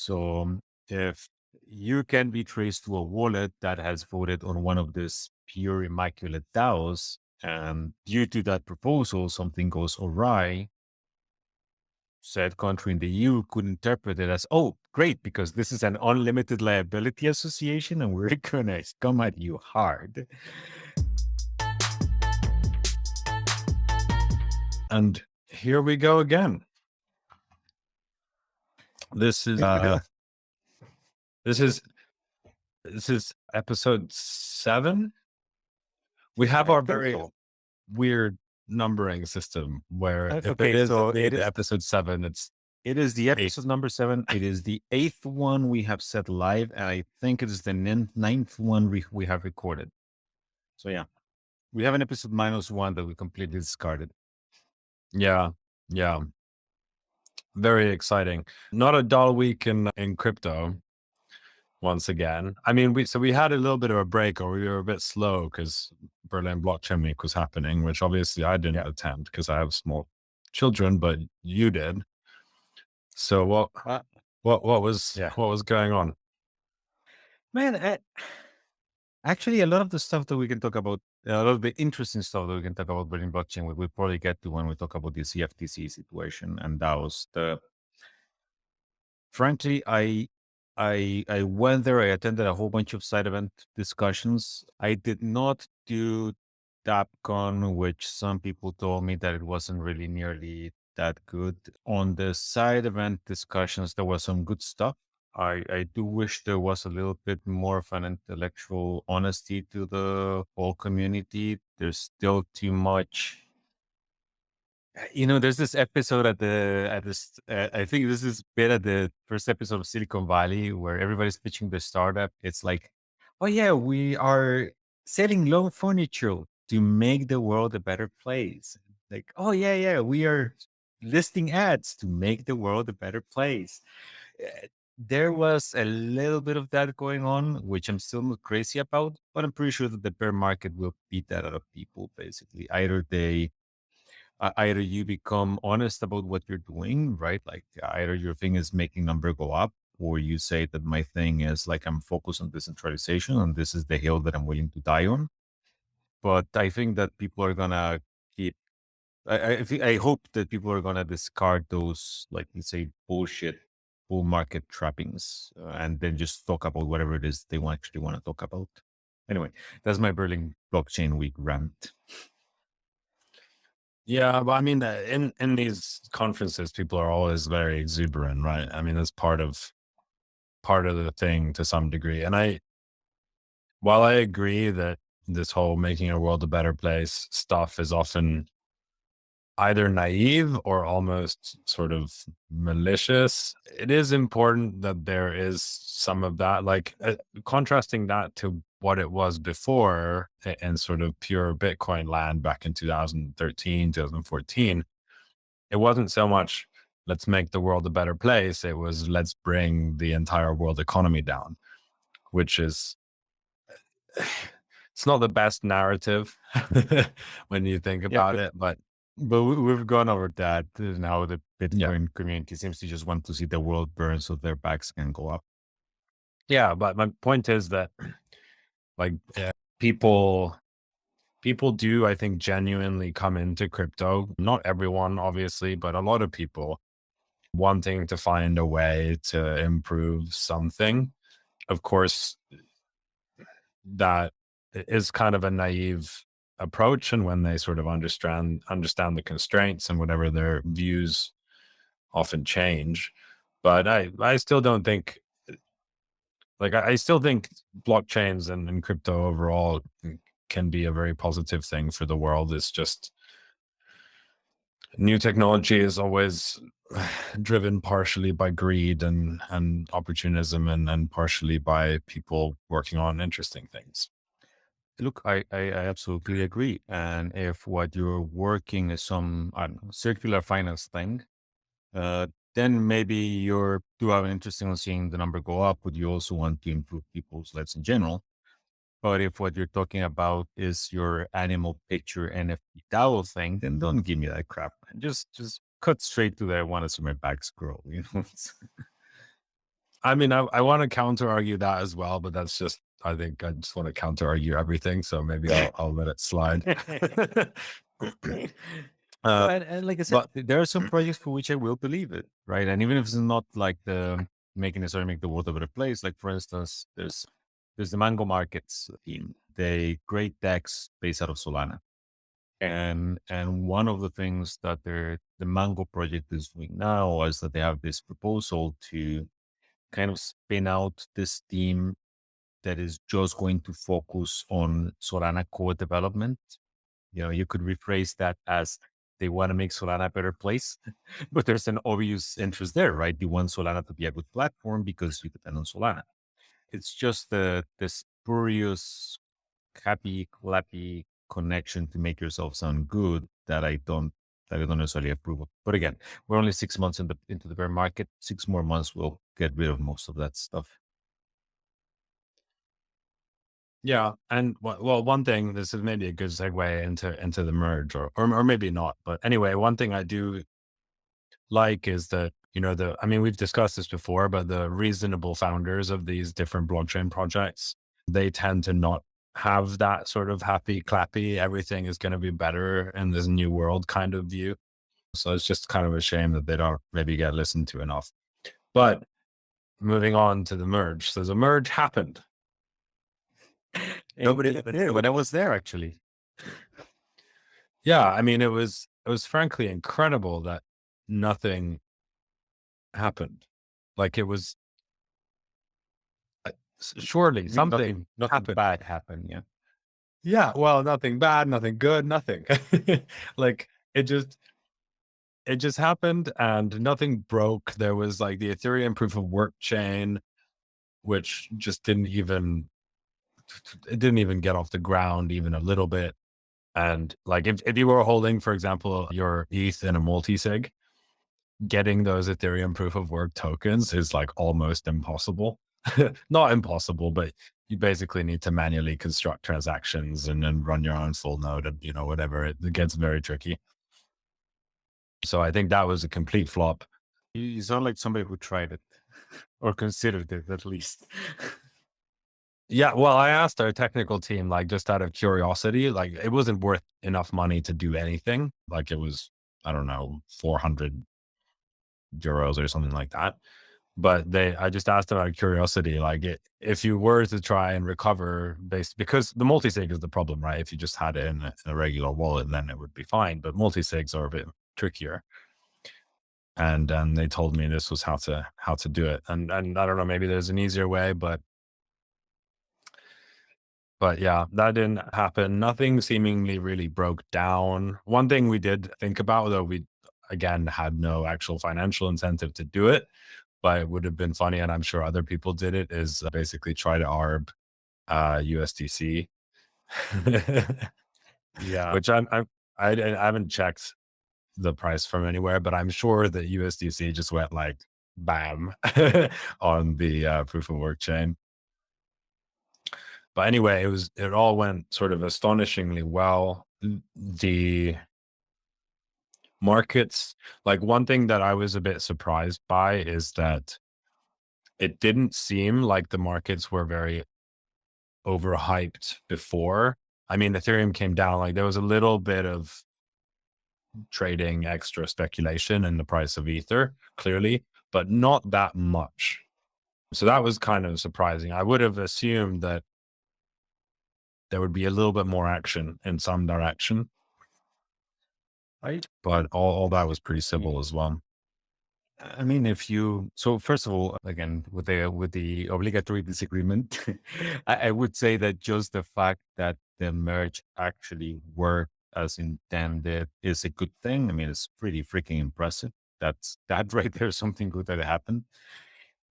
So if you can be traced to a wallet that has voted on one of these pure immaculate DAOs, and due to that proposal, something goes awry, said country in the EU could interpret it as, oh, great, because this is an unlimited liability association and we're going to come at you hard. And here we go again. This is this is episode 7. We have our very weird numbering system where if it is episode 7, it is the episode number 7. It is the 8th one we have set live, and I think it is the 9th one we have recorded. So yeah, we have an episode -1 that we completely discarded. Yeah. Very exciting. Not a dull week in crypto once again. I mean, we had a little bit of a break, or we were a bit slow because Berlin Blockchain Week was happening, which obviously I didn't attend because I have small children, but you did. So what was going on? Man, actually, a lot of the stuff that we can talk about, a lot of the interesting stuff that we can talk about Berlin Blockchain Week, we'll probably get to when we talk about the CFTC situation. And that was frankly, I went there. I attended a whole bunch of side event discussions. I did not do Do-Kwon, which some people told me that it wasn't really nearly that good. On the side event discussions, there was some good stuff. I do wish there was a little bit more of an intellectual honesty to the whole community. There's still too much. There's this episode I think this is bit at the first episode of Silicon Valley where everybody's pitching the startup. It's like, oh yeah, we are selling low furniture to make the world a better place. Like, oh yeah, we are listing ads to make the world a better place. There was a little bit of that going on, which I'm still not crazy about, but I'm pretty sure that the bear market will beat that out of people, basically. Either you become honest about what you're doing, right? Like either your thing is making number go up, or you say that my thing is like, I'm focused on decentralization and this is the hill that I'm willing to die on. But I think that people are gonna keep, I hope that people are gonna discard those, like, let's say, bullshit bull market trappings, and then just talk about whatever it is they actually want to talk about. Anyway, that's my Berlin Blockchain Week rant. Yeah, but I mean, in these conferences, people are always very exuberant, right? I mean, that's part of the thing to some degree. And while I agree that this whole making a world a better place stuff is often either naive or almost sort of malicious, it is important that there is some of that, like contrasting that to what it was before in sort of pure Bitcoin land back in 2013, 2014. It wasn't so much, let's make the world a better place. It was, let's bring the entire world economy down, which is, it's not the best narrative when you think about it, but we've gone over that. Now the Bitcoin community seems to just want to see the world burn so their backs can go up. Yeah, but my point is that like people do, I think, genuinely come into crypto. Not everyone, obviously, but a lot of people wanting to find a way to improve something. Of course, that is kind of a naive approach, and when they sort of understand the constraints and whatever, their views often change. But I still don't think, like, I still think blockchains and crypto overall can be a very positive thing for the world. It's just new technology is always driven partially by greed and opportunism, and partially by people working on interesting things. Look, I absolutely agree. And if what you're working is some, I don't know, circular finance thing, then maybe you do have an interest in seeing the number go up, but you also want to improve people's lives in general. But if what you're talking about is your animal picture NFT DAO thing, then don't give me that crap. Just cut straight to the I want to see my back scroll. I mean, I want to counter argue that as well, but that's just, I think I just want to counter argue everything. So maybe I'll let it slide. And like I said, but there are some projects for which I will believe it, right? And even if it's not like the making necessarily make the world a better place, like for instance, there's the Mango Markets team. They create decks based out of Solana. And one of the things that the Mango project is doing now is that they have this proposal to kind of spin out this team that is just going to focus on Solana core development. You know, you could rephrase that as they want to make Solana a better place, but there's an obvious interest there, right? You want Solana to be a good platform because you depend on Solana. It's just the spurious, happy, clappy connection to make yourself sound good that I don't necessarily approve of. But again, we're only 6 months into the bear market. 6 more months will get rid of most of that stuff. Yeah, and well, one thing, this is maybe a good segue into the merge, or maybe not. But anyway, one thing I do like is that, you know, I mean, we've discussed this before, but the reasonable founders of these different blockchain projects, they tend to not have that sort of happy, clappy, everything is going to be better in this new world kind of view. So it's just kind of a shame that they don't maybe get listened to enough. But moving on to the merge. So the merge happened. Nobody even knew, but I was there actually. Yeah, I mean, it was frankly incredible that nothing happened. Like it was surely something happened. Bad happened. Yeah. Yeah. Well, nothing bad, nothing good, nothing. Like it just happened and nothing broke. There was like the Ethereum proof of work chain, which just didn't even get off the ground even a little bit. And like if you were holding, for example, your ETH in a multi-sig, getting those Ethereum proof of work tokens is like almost impossible. Not impossible, but you basically need to manually construct transactions and then run your own full node and, you know, whatever. It gets very tricky. So I think that was a complete flop. You sound like somebody who tried it or considered it at least. Yeah, well, I asked our technical team, like just out of curiosity, like it wasn't worth enough money to do anything. Like it was, I don't know, 400 euros or something like that. But I just asked out of curiosity, like if you were to try and recover because the multi-sig is the problem, right? If you just had it in a regular wallet, then it would be fine. But multi-sigs are a bit trickier. And they told me this was how to do it. And I don't know, maybe there's an easier way, but yeah, that didn't happen. Nothing seemingly really broke down. One thing we did think about, though we again had no actual financial incentive to do it, but it would have been funny, and I'm sure other people did it, is basically try to ARB USDC. Yeah. Which I haven't checked the price from anywhere, but I'm sure that USDC just went like bam on the proof of work chain. But anyway, it all went sort of astonishingly well. The markets, like one thing that I was a bit surprised by is that it didn't seem like the markets were very overhyped before. I mean, Ethereum came down, like there was a little bit of trading extra speculation in the price of Ether, clearly, but not that much. So that was kind of surprising. I would have assumed that there would be a little bit more action in some direction. Right. But all that was pretty simple as well. I mean, so first of all, again, with the obligatory disagreement, I would say that just the fact that the merge actually worked as intended is a good thing. I mean, it's pretty freaking impressive. That right there is something good that happened.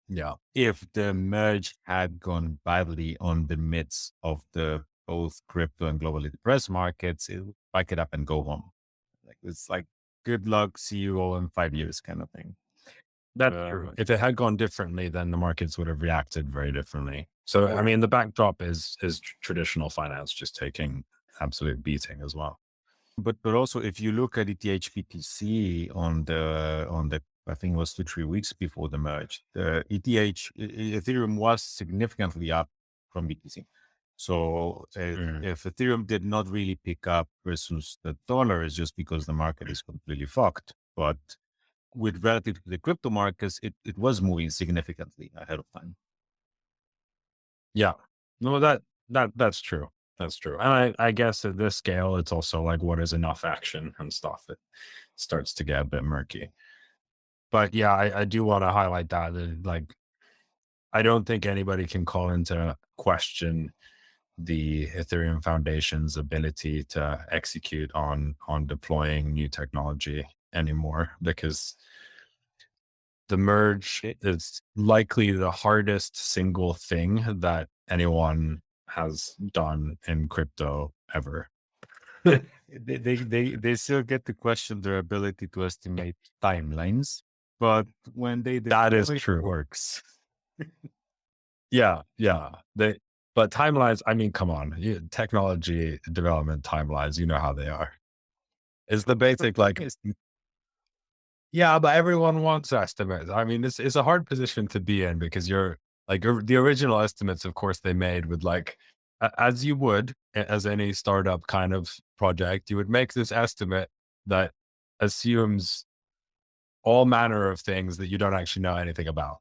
Yeah. If the merge had gone badly on the midst of the both crypto and globally depressed markets, it would back it up and go home. Like it's like good luck, see you all in 5 years kind of thing. That's true. If it had gone differently, then the markets would have reacted very differently. So I mean, the backdrop is traditional finance just taking absolute beating as well. But also, if you look at ETH BTC on the I think it was 2-3 weeks before the merge, the Ethereum was significantly up from BTC. So if Ethereum did not really pick up versus the dollar, it's just because the market is completely fucked. But with relative to the crypto markets, it was moving significantly ahead of time. Yeah, no, that's true. That's true. And I guess at this scale, it's also like, what is enough action and stuff? It starts to get a bit murky. But yeah, I do want to highlight that, like, I don't think anybody can call into question the Ethereum Foundation's ability to execute on deploying new technology anymore, because the merge is likely the hardest single thing that anyone has done in crypto ever. They still get to question their ability to estimate timelines, but when they that is true, it works. yeah. But timelines, I mean, come on, technology development timelines, you know how they are. It's the basic, like, yeah, but everyone wants estimates. I mean, it's a hard position to be in, because you're like, the original estimates, of course, they made with, like, as you would as any startup kind of project, you would make this estimate that assumes all manner of things that you don't actually know anything about.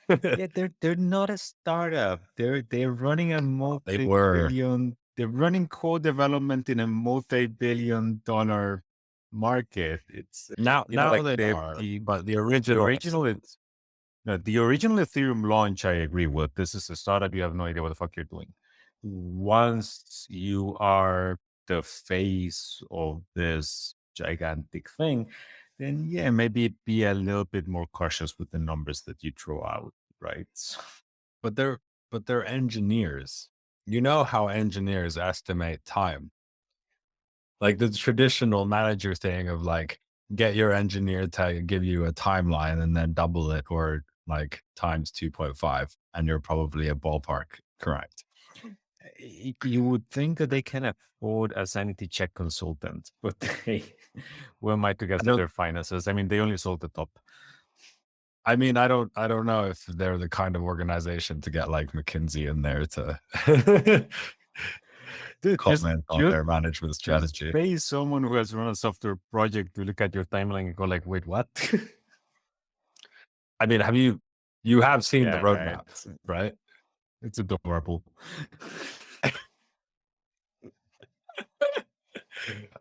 Yeah, they're not a startup. They're running a They were. they're running co-development in a multi-billion-dollar market. It's Now like they are, but the original it's no, the original Ethereum launch, I agree with. This is a startup. You have no idea what the fuck you're doing. Once you are the face of this gigantic thing, then yeah, maybe be a little bit more cautious with the numbers that you throw out, right? but they're engineers. You know how engineers estimate time. Like the traditional manager thing of, like, get your engineer to give you a timeline and then double it, or like times 2.5, and you're probably a ballpark correct. You would think that they can afford a sanity check consultant, but who am I to guess their finances? I mean, they only sold the top. I mean, I don't know if they're the kind of organization to get like McKinsey in there to comment on their management strategy. Just pay someone who has run a software project to look at your timeline and go like, wait, what? I mean, you have seen the roadmap, right? It's adorable.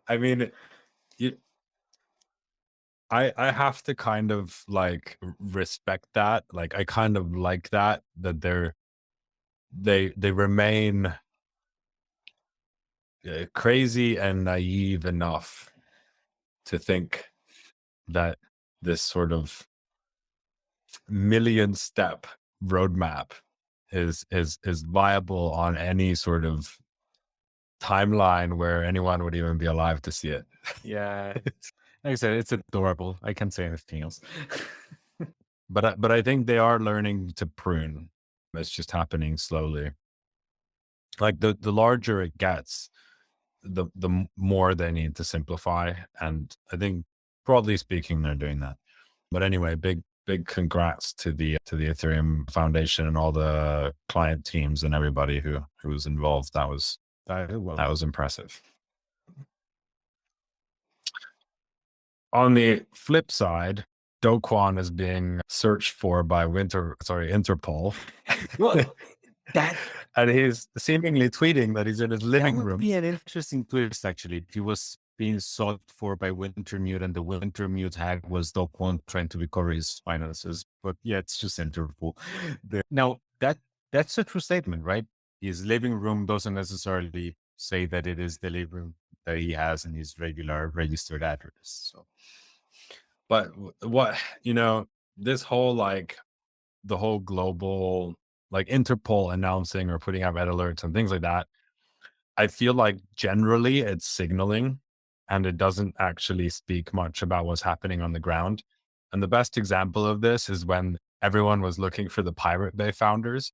I mean, I have to kind of like respect that. Like, I kind of like that they remain crazy and naive enough to think that this sort of million step roadmap is viable on any sort of timeline where anyone would even be alive to see it. Yeah. Like I said, it's adorable. I can't say anything else. But I think they are learning to prune. It's just happening slowly. Like the larger it gets, the more they need to simplify. And I think, broadly speaking, they're doing that. But anyway, big congrats to the Ethereum Foundation and all the client teams and everybody who was involved. That was impressive. On the flip side, Do-Kwon is being searched for by Interpol. And he's seemingly tweeting that he's in his living room. Yeah, an interesting twist, actually. He was being sought for by Wintermute, and the Wintermute hack was Do-Kwon trying to recover his finances. But yeah, it's just Interpol. Now, that's a true statement, right? His living room doesn't necessarily say that it is the living room that he has in his regular registered address. So, but what, this whole, like, the whole global, like, Interpol announcing or putting out red alerts and things like that, I feel like generally it's signaling, and it doesn't actually speak much about what's happening on the ground. And the best example of this is when everyone was looking for the Pirate Bay founders.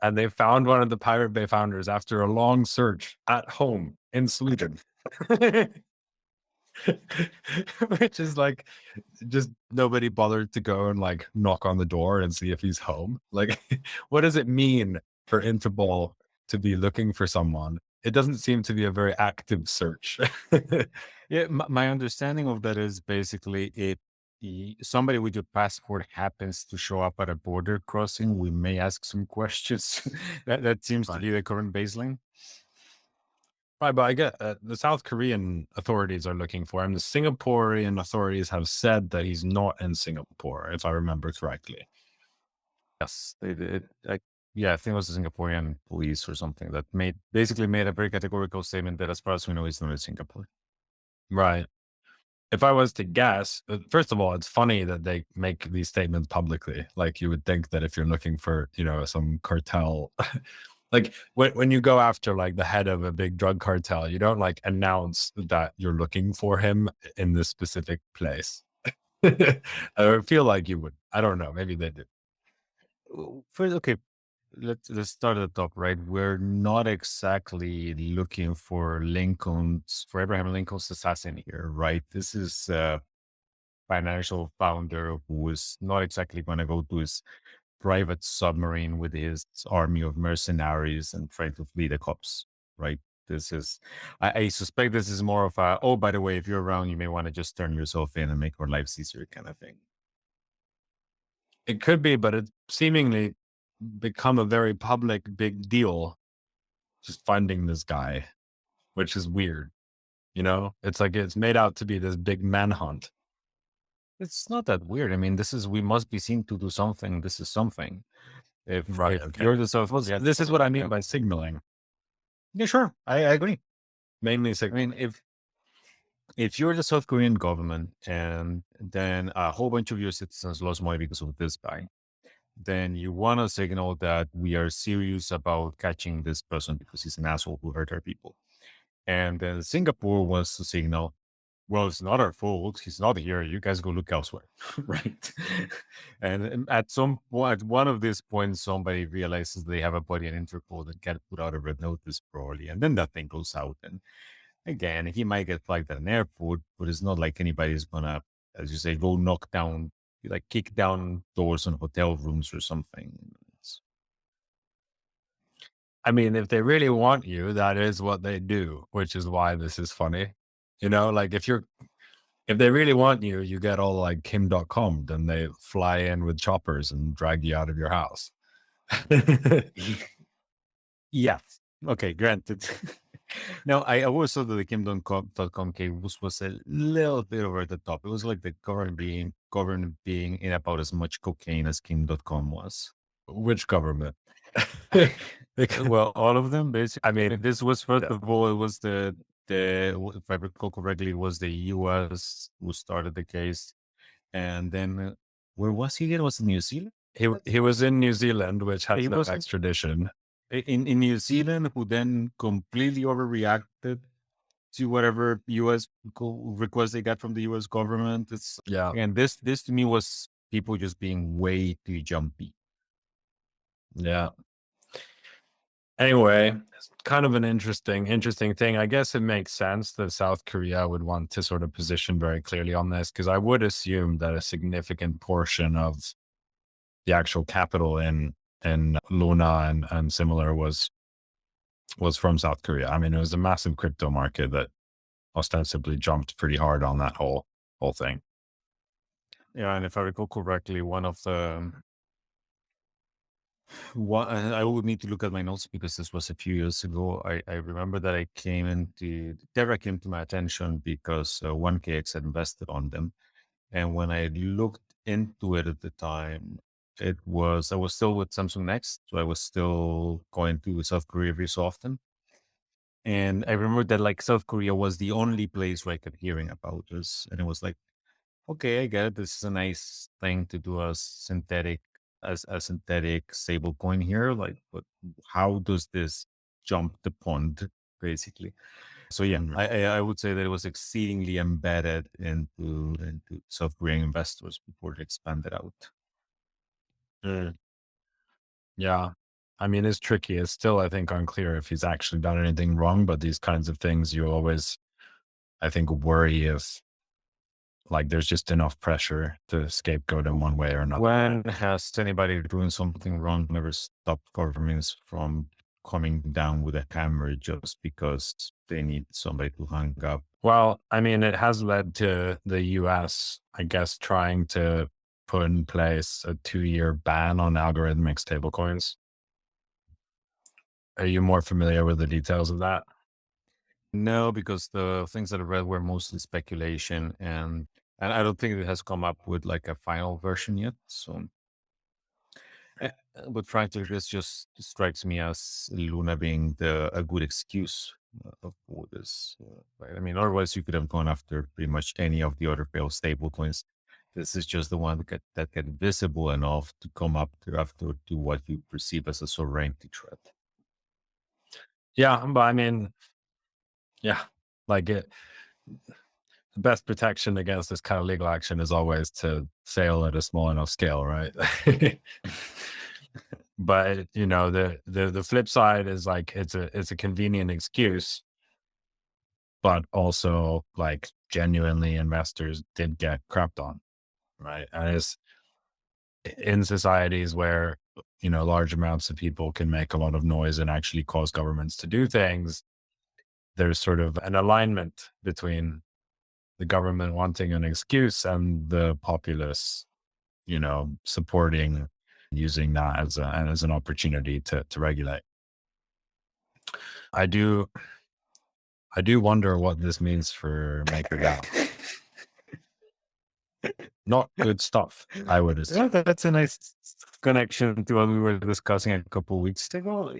And they found one of the Pirate Bay founders after a long search at home in Sweden. which is like just nobody bothered to go and like knock on the door and see if he's home. Like, what does it mean for Interpol to be looking for someone? It doesn't seem to be a very active search. Yeah, my understanding of that is basically if somebody with your passport happens to show up at a border crossing, we may ask some questions. That seems to be the current baseline. Right, but I get the South Korean authorities are looking for him. The Singaporean authorities have said that he's not in Singapore, if I remember correctly. Yes, they did. Yeah, I think it was the Singaporean police or something that basically made a very categorical statement that, as far as we know, he's not in Singapore. Right. If I was to guess, first of all, it's funny that they make these statements publicly. Like you would think that if you're looking for, some cartel, like when you go after like the head of a big drug cartel, you don't like announce that you're looking for him in this specific place. I feel like you would. I don't know. Maybe they did. First, okay, let's start at the top, right? We're not exactly looking for Abraham Lincoln's assassin here, right? This is a financial founder who is not exactly going to go to his private submarine with his army of mercenaries and try to flee the cops, right? This is, I suspect this is more of a, oh, by the way, if you're around, you may want to just turn yourself in and make our lives easier kind of thing. It could be, but it seemingly become a very public big deal just finding this guy, which is weird. It's like it's made out to be this big manhunt. It's not that weird. I mean, we must be seen to do something. This is something. If Okay. you're the South, This is what I mean by signaling. Yeah, sure. I agree. Mainly I signaling. mean, if you're the South Korean government and then a whole bunch of your citizens lost money because of this guy, then you want to signal that we are serious about catching this person because he's an asshole who hurt our people. And then Singapore wants to signal, well, it's not our fault. He's not here. You guys go look elsewhere. Right. And at some point, at one of these points, somebody realizes they have a buddy in Interpol that can put out a red notice probably. And then that thing goes out. And again, he might get flagged at an airport, but it's not like anybody's gonna, as you say, go knock down, like kick down doors on hotel rooms or something. I mean, if they really want you, that is what they do, which is why this is funny. Like if they really want you, you get all like Kim.com, then they fly in with choppers and drag you out of your house. Yeah. Okay, granted. Now, I always thought that the Kim.com case was a little bit over the top. It was like the government being in about as much cocaine as Kim.com was. Which government? Well, all of them, basically. I mean, this was, first of all, it was if I recall correctly, it was the US who started the case. And then, where was he again? Was it New Zealand? He was in New Zealand, which has no extradition. In New Zealand, who then completely overreacted to whatever US request they got from the US government. And this to me was people just being way too jumpy. Yeah. Anyway, it's kind of an interesting thing. I guess it makes sense that South Korea would want to sort of position very clearly on this, because I would assume that a significant portion of the actual capital in Luna and similar was from South Korea. I mean, it was a massive crypto market that ostensibly jumped pretty hard on that whole thing. Yeah, and if I recall correctly, I would need to look at my notes because this was a few years ago. I remember that Terra came to my attention because 1KX had invested on them. And when I looked into it at the time, I was still with Samsung Next. So I was still going to South Korea every so often. And I remember that like South Korea was the only place where I kept hearing about this. And it was like, okay, I get it. This is a nice thing to do as a synthetic stable coin here. Like, but how does this jump the pond, basically? So yeah, I would say that it was exceedingly embedded into South Korean investors before it expanded out. Yeah. I mean, it's tricky. It's still, I think, unclear if he's actually done anything wrong, but these kinds of things, you always I think, worry if like there's just enough pressure to scapegoat in one way or another. When has anybody doing something wrong never stopped governments from coming down with a hammer just because they need somebody to hang up? Well, I mean, it has led to the US, I guess, trying to put in place a 2-year ban on algorithmic stablecoins. Are you more familiar with the details of that? No, because the things that I read were mostly speculation, and I don't think it has come up with like a final version yet. So, eh, but frankly, this just strikes me as Luna being a good excuse for this. Right? I mean, otherwise you could have gone after pretty much any of the other failed stable coins. This is just the one that get visible enough to come up after to what you perceive as a sovereignty threat. Yeah, but I mean, yeah, like the best protection against this kind of legal action is always to fail at a small enough scale, right? But the flip side is like it's a convenient excuse, but also like genuinely investors did get crapped on, right? And it's in societies where large amounts of people can make a lot of noise and actually cause governments to do things. There's sort of an alignment between the government wanting an excuse and the populace, supporting using that as an opportunity to regulate. I do wonder what this means for MakerDAO. Not good stuff, I would assume. Yeah, that's a nice connection to what we were discussing a couple of weeks ago.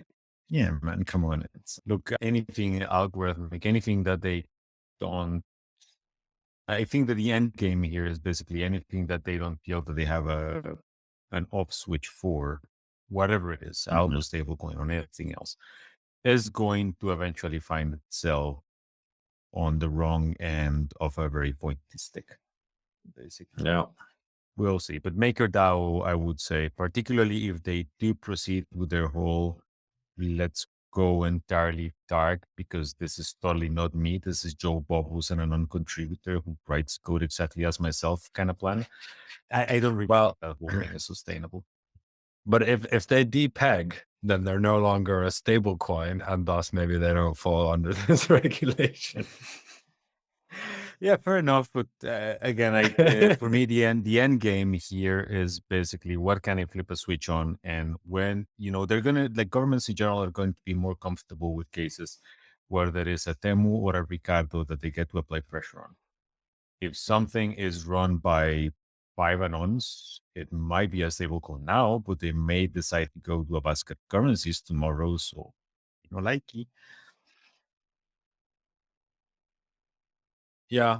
Yeah, man, come on. Look, anything algorithmic, anything that they don't. I think that the end game here is basically anything that they don't feel that they have an off switch for, whatever it is, algo stablecoin or anything else, is going to eventually find itself on the wrong end of a very pointy stick, basically. Yeah. We'll see. But MakerDAO, I would say, particularly if they do proceed with their whole let's go entirely dark, because this is totally not me. This is Joe Bob, who's an unknown contributor who writes code exactly as myself kind of plan. I don't really think that whole thing is sustainable. But if they depeg, then they're no longer a stable coin, and thus maybe they don't fall under this regulation. Yeah, fair enough. But again, for me, the end game here is basically what can I flip a switch on, and when they're gonna, like, governments in general are going to be more comfortable with cases where there is a Teemu or a Ricardo that they get to apply pressure on. If something is run by 5 anons, it might be a stablecoin now, but they may decide to go to a basket of currencies tomorrow. So, likey. Yeah,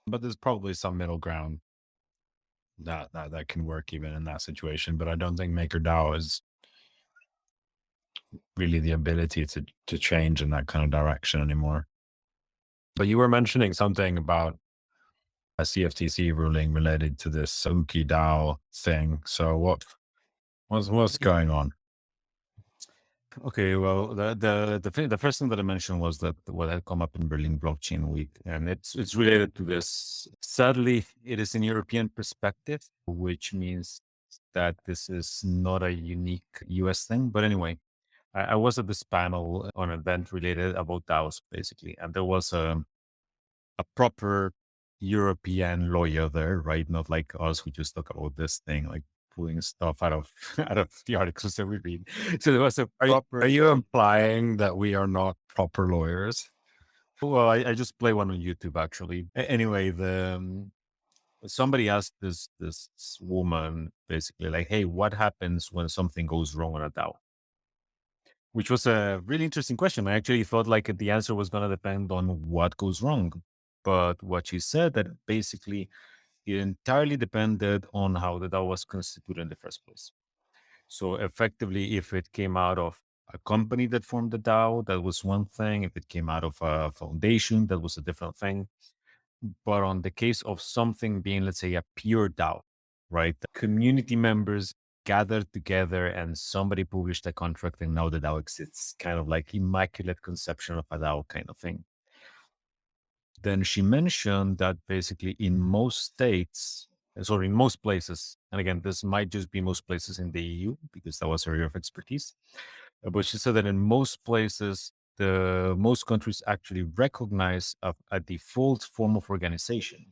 but there's probably some middle ground that can work even in that situation. But I don't think MakerDAO is really the ability to change in that kind of direction anymore. But you were mentioning something about a CFTC ruling related to this Spelunking DAO thing. So what's going on? Okay, well, the first thing that I mentioned was that what had come up in Berlin Blockchain Week, and it's related to this. Sadly, it is in European perspective, which means that this is not a unique US thing. But anyway, I was at this panel on an event related about DAOs, basically, and there was a proper European lawyer there, right? Not like us who just talk about this thing, like pulling stuff out of out of the articles that we read. So there was a proper. Are you implying that we are not proper lawyers? Well, I just play one on YouTube actually. Anyway, somebody asked this woman basically like, "Hey, what happens when something goes wrong on a DAO?" Which was a really interesting question. I actually thought like the answer was going to depend on what goes wrong, but what she said that basically it entirely depended on how the DAO was constituted in the first place. So effectively, if it came out of a company that formed the DAO, that was one thing. If it came out of a foundation, that was a different thing. But on the case of something being, let's say, a pure DAO, right? The community members gathered together and somebody published a contract and now the DAO exists, kind of like immaculate conception of a DAO kind of thing. then she mentioned that basically in most places, and again, this might just be most places in the EU because that was her area of expertise, but she said that in most places, most countries actually recognize a default form of organization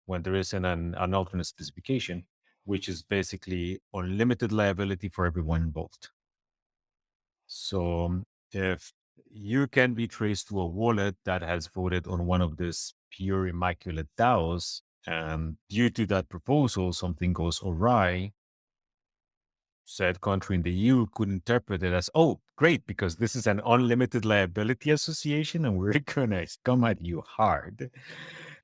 when there isn't an alternate specification, which is basically unlimited liability for everyone involved. So if you can be traced to a wallet that has voted on one of these pure immaculate DAOs, and due to that proposal, something goes awry, said country in the EU could interpret it as, oh, great, because this is an unlimited liability association and we're going to come at you hard.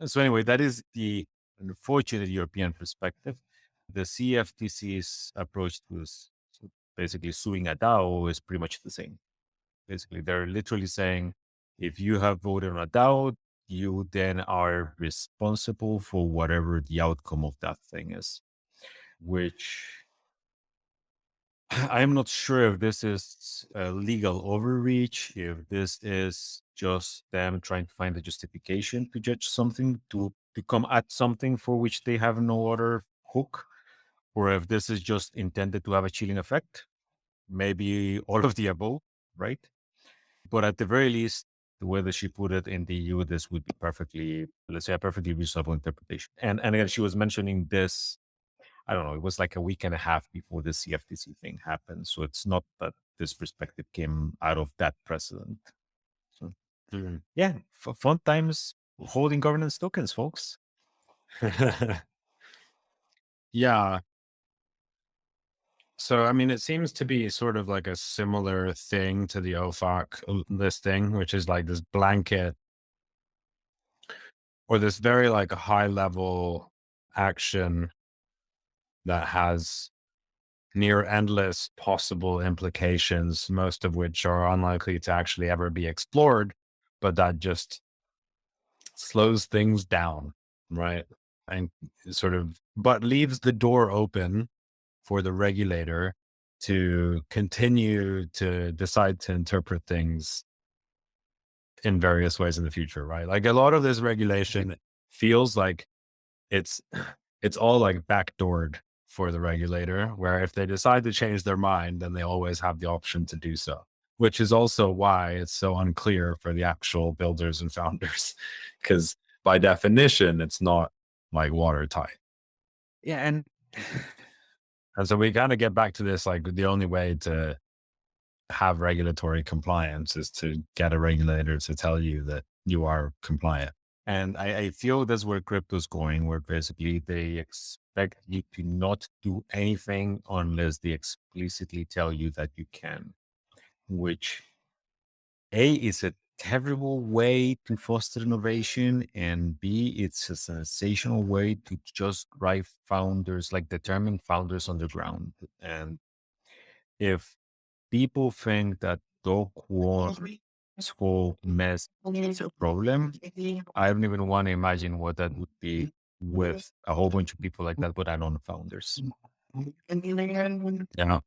So anyway, that is the unfortunate European perspective. The CFTC's approach to basically suing a DAO is pretty much the same. Basically, they're literally saying, if you have voted on a DAO, you then are responsible for whatever the outcome of that thing is, which I'm not sure if this is a legal overreach, if this is just them trying to find a justification to judge something, to come at something for which they have no other hook, or if this is just intended to have a chilling effect. Maybe all of the above, right? But at the very least, the way that she put it in the EU, this would be perfectly, let's say, a perfectly reasonable interpretation. And again, she was mentioning this, I don't know, it was like a week and a half before the CFTC thing happened. So it's not that this perspective came out of that precedent. So, yeah, fun times holding governance tokens, folks. Yeah. So, I mean, it seems to be sort of like a similar thing to the OFAC listing, which is like this blanket or this very like high level action that has near endless possible implications, most of which are unlikely to actually ever be explored, but that just slows things down, right? And sort of, but leaves the door open for the regulator to continue to decide to interpret things in various ways in the future, right? Like a lot of this regulation feels like it's it's all like backdoored for the regulator, where if they decide to change their mind, then they always have the option to do so, which is also why it's so unclear for the actual builders and founders, because by definition, it's not like watertight. Yeah. And And so we kind of get back to this, like the only way to have regulatory compliance is to get a regulator to tell you that you are compliant. And I feel that's where crypto's going, where basically they expect you to not do anything unless they explicitly tell you that you can, which A, is a terrible way to foster innovation, and B, it's a sensational way to just drive founders, like determined founders on the ground. And if people think that Do-Kwon whole mess is a problem, I don't even want to imagine what that would be with a whole bunch of people like that, but I don't founders. Yeah.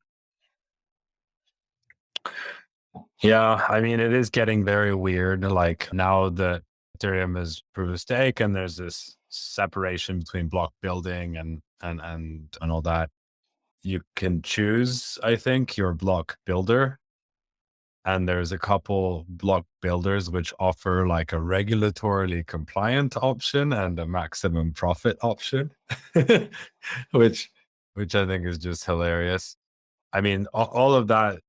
Yeah. I mean, it is getting very weird. Like now that Ethereum is proof of stake and there's this separation between block building and all that, you can choose, I think, your block builder. And there's a couple block builders which offer like a regulatorily compliant option and a maximum profit option, which I think is just hilarious. I mean, all of that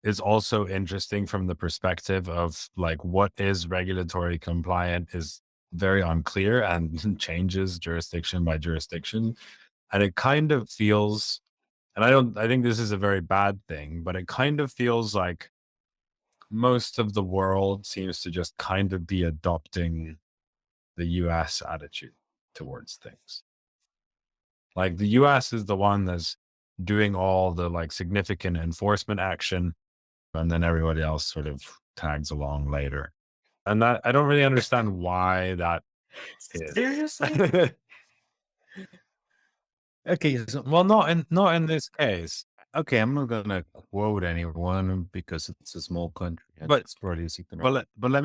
is also interesting from the perspective of like what is regulatory compliant is very unclear and changes jurisdiction by jurisdiction. And it kind of feels, and I think this is a very bad thing, but it kind of feels like most of the world seems to just kind of be adopting the US attitude towards things. Like the US is the one that's doing all the like significant enforcement action, and then everybody else sort of tags along later. And that I don't really understand why that is. Seriously? Okay, so, well, not in this case. okay, I'm not gonna quote anyone because it's a small country and But it's probably easy to know. let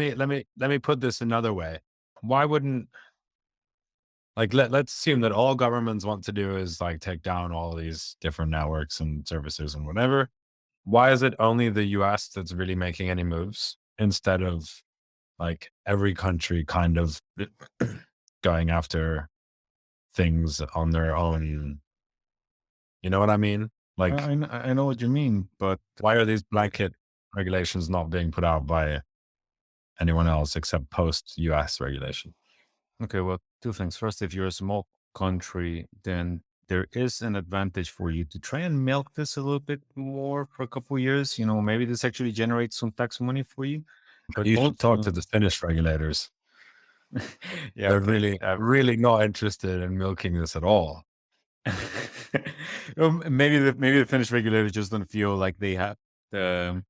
me put this another way. Why wouldn't like let's assume that all governments want to do is like take down all these different networks and services and whatever. Why is it only the US that's really making any moves instead of like every country kind of going after things on their own? You know what I mean? Like, I know what you mean, but why are these blanket regulations not being put out by anyone else except post US regulation? okay, well, two things. First, if you're a small country, then there is an advantage for you to try and milk this a little bit more for a couple years. You know, maybe this actually generates some tax money for you. But You should talk to also, the Finnish regulators. yeah, They're but really, really not interested in milking this at all. maybe the Finnish regulators just don't feel like they have the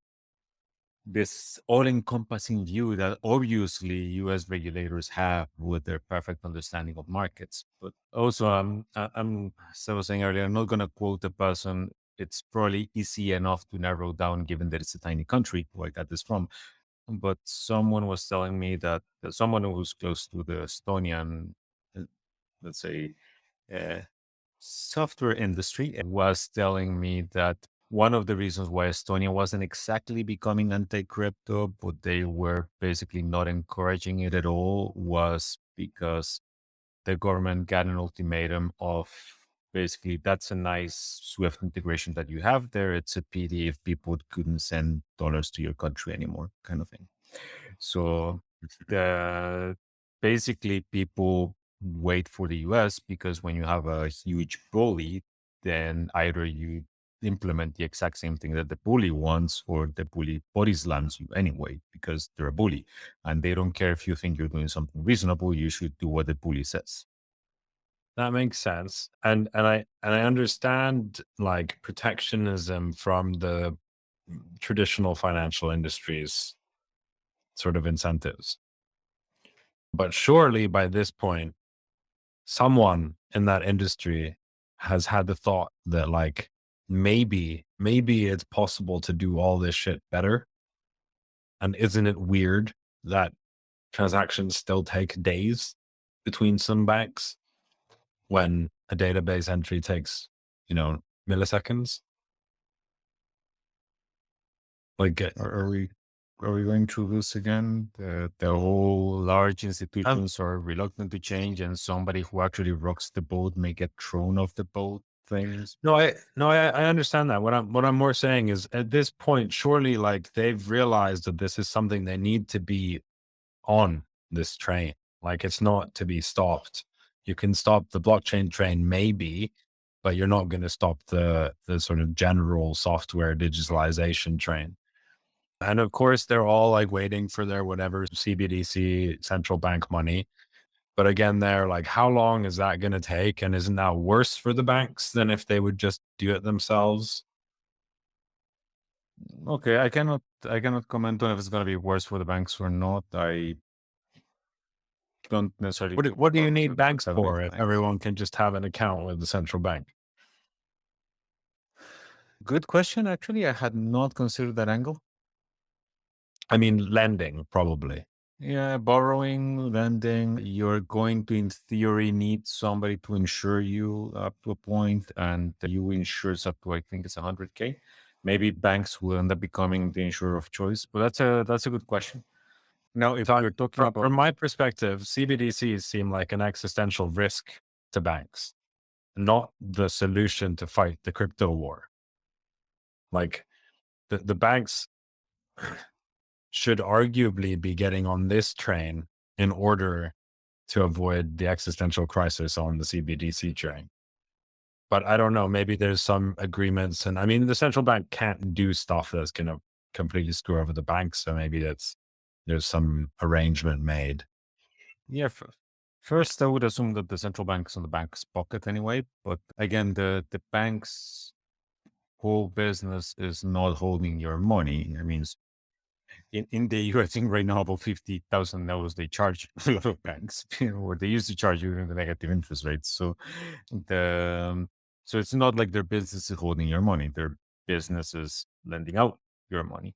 this all-encompassing view that obviously U.S. regulators have with their perfect understanding of markets. But also, as I was saying earlier, I'm not going to quote the person. It's probably easy enough to narrow down, given that it's a tiny country where I got this from. But someone was telling me that someone who's close to the Estonian, uh, let's say, uh, software industry was telling me that one of the reasons why Estonia wasn't exactly becoming anti-crypto, but they were basically not encouraging it at all, was because the government got an ultimatum of basically that's a nice Swift integration that you have there. It's a pity if people couldn't send dollars to your country anymore, kind of thing. So the basically people wait for the US because when you have a huge bully, then either you implement the exact same thing that the bully wants or the bully body slams you anyway because they're a bully and they don't care if you think you're doing something reasonable. You should do what the bully says. That makes sense. And I understand like protectionism from the traditional financial industries sort of incentives. But surely by this point, someone in that industry has had the thought that like maybe it's possible to do all this shit better. And isn't it weird that transactions still take days between some banks when a database entry takes, milliseconds? Like, Are we going through this again? The whole large um, institutions are reluctant to change, and somebody who actually rocks the boat may get thrown off the boat. Things. no, I understand that. What I'm more saying is at this point, surely like they've realized that this is something they need to be on this train. Like it's not to be stopped. You can stop the blockchain train, maybe, but you're not going to stop the sort of general software digitalization train. And of course, they're all like waiting for their whatever CBDC central bank money. But again, they're like, how long is that going to take? And isn't that worse for the banks than if they would just do it themselves? Okay, I cannot comment on if it's going to be worse for the banks or not. I don't necessarily What do you need banks have any for if banks. everyone can just have an account with the central bank? Good question. Actually, I had not considered that angle. I mean, lending probably. Yeah, borrowing, lending, you're going to, in theory, need somebody to insure you up to a point, and you insures up to, I think it's 100K. Maybe banks will end up becoming the insurer of choice, but that's a good question. Now, if So you're talking from, about from my perspective, CBDCs seem like an existential risk to banks, not the solution to fight the crypto war. Like the banks should arguably be getting on this train in order to avoid the existential crisis on the CBDC train. But I don't know, maybe there's some agreements. And I mean, the central bank can't do stuff that's going to completely screw over the banks. So maybe there's some arrangement made. yeah, first I would assume that the central bank is on the bank's pocket anyway. But again, the bank's whole business is not holding your money. I mean, in the EU, I think right now about 50,000 euros they charge a lot of banks, or they used to charge you the negative interest rates. So the so it's not like their business is holding your money. Their businesses lending out your money.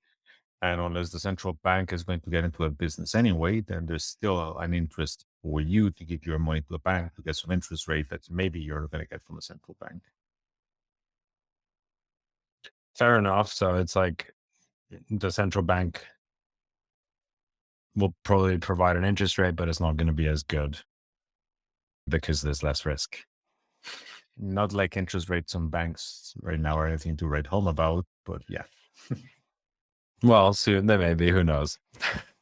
And unless the central bank is going to get into a business anyway, then there's still an interest for you to give your money to a bank to get some interest rate that maybe you're not going to get from a central bank. Fair enough. So it's like the central bank will probably provide an interest rate, but it's not going to be as good because there's less risk. Not like interest rates on banks right now or anything to write home about, but yeah. Well, soon they may be, who knows?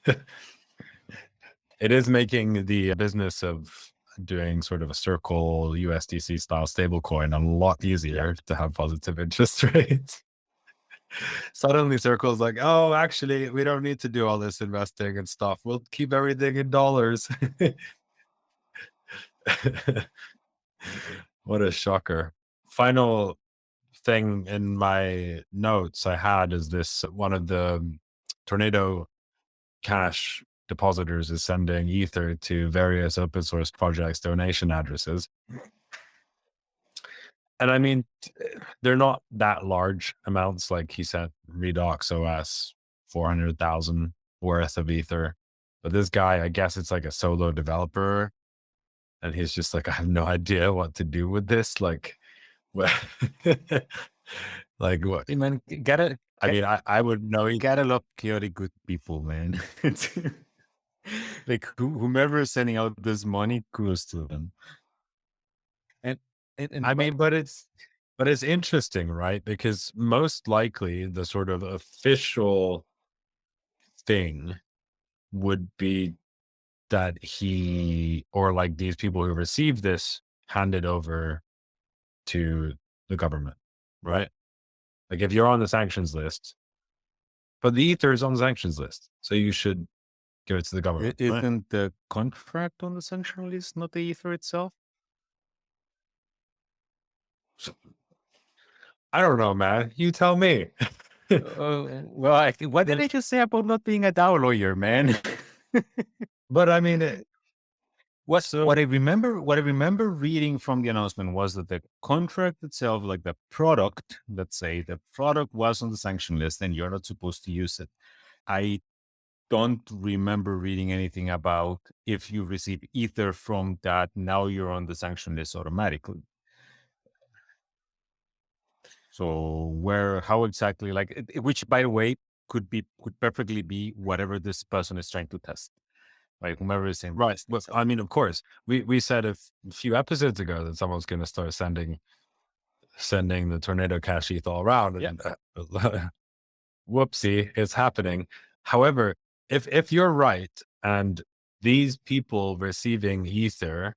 It is making the business of doing sort of a Circle USDC style stablecoin a lot easier to have positive interest rates. Suddenly Circle's like, oh, actually, we don't need to do all this investing and stuff. We'll keep everything in dollars. What a shocker. Final thing in my notes I had is this: one of the TornadoCash depositors is sending Ether to various open source projects' donation addresses. And I mean, they're not that large amounts. Like he sent Redox OS 400,000 worth of Ether. But this guy, I guess it's like a solo developer. And he's just like, I have no idea what to do with this. Like, what? Like what? Hey man, I would know. you gotta love chaotic good people, man. Like whomever is sending out this money, kudos to them. And I mean, but it's interesting, right? Because most likely the sort of official thing would be that he, or like these people who received this, handed over to the government, right? Like if you're on the sanctions list, but the Ether is on the sanctions list, so you should give it to the government. Isn't the contract on the sanction list not the Ether itself? So, I don't know, man. You tell me. Well, what did I just say about not being a DAO lawyer, man? But I mean, what I remember reading from the announcement was that the contract itself, like the product, let's say the product was on the sanction list and you're not supposed to use it. I don't remember reading anything about if you receive Ether from that, now you're on the sanction list automatically. So how exactly, like, which by the way, could perfectly be whatever this person is trying to test. Right, whomever is saying, right. Well, I mean, of course, we said a few episodes ago that someone's going to start sending the TornadoCash ETH all around. Yeah. And, whoopsie, it's happening. However, if you're right, and these people receiving Ether,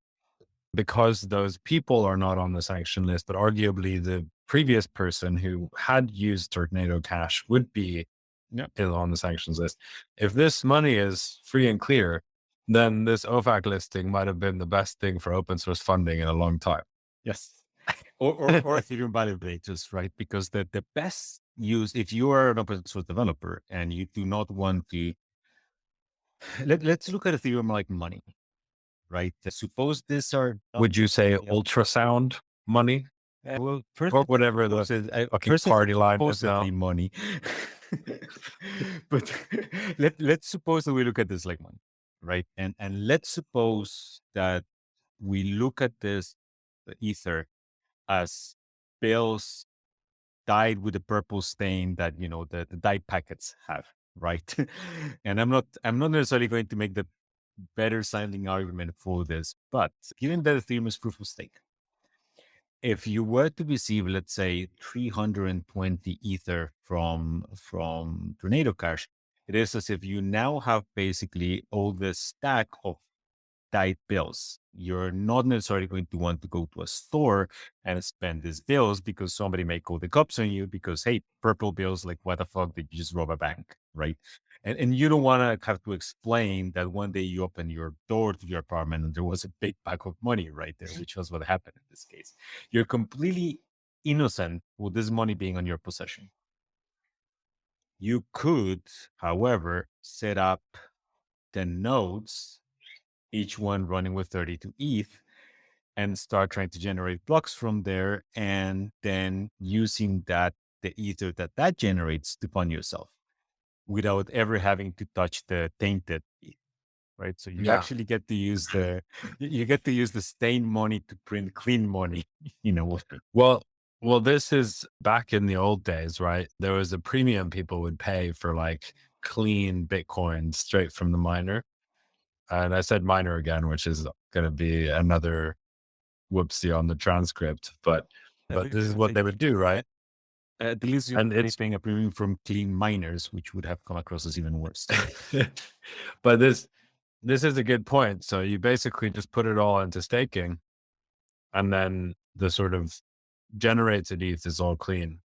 because those people are not on the sanction list, but arguably the previous person who had used TornadoCash would be on the sanctions list. If this money is free and clear, then this OFAC listing might have been the best thing for open source funding in a long time. Yes. or Ethereum validators, right? Because the best use, if you are an open source developer and you do not want to, let's look at Ethereum like money, right? Suppose these are, would you say ultrasound money? Well, or whatever the fucking party line is now. Money. But let's suppose that we look at this like money, right? And let's suppose that we look at this Ether as bills dyed with the purple stain that the dyed packets have, right? And I'm not necessarily going to make the better sounding argument for this, but given that Ethereum is proof of stake, if you were to receive, let's say, 320 Ether from TornadoCash, it is as if you now have basically all this stack of dyed bills. You're not necessarily going to want to go to a store and spend these bills because somebody may call the cops on you because, hey, purple bills, like what the fuck did you just rob a bank, right? And you don't want to have to explain that one day you open your door to your apartment and there was a big pack of money right there, which was what happened in this case. You're completely innocent with this money being on your possession. You could, however, set up the nodes, each one running with 32 ETH, and start trying to generate blocks from there, and then using that the ether that generates to fund yourself without ever having to touch the tainted ETH, right? So you actually get to use the stained money to print clean money, Well, this is back in the old days, right? There was a premium people would pay for like clean Bitcoin straight from the miner. And I said miner again, which is going to be another whoopsie on the transcript, but this is what they would do, right? At least you're And it's paying a premium from clean miners, which would have come across as even worse. but this is a good point. So you basically just put it all into staking, and then the sort of generated ETH is all clean,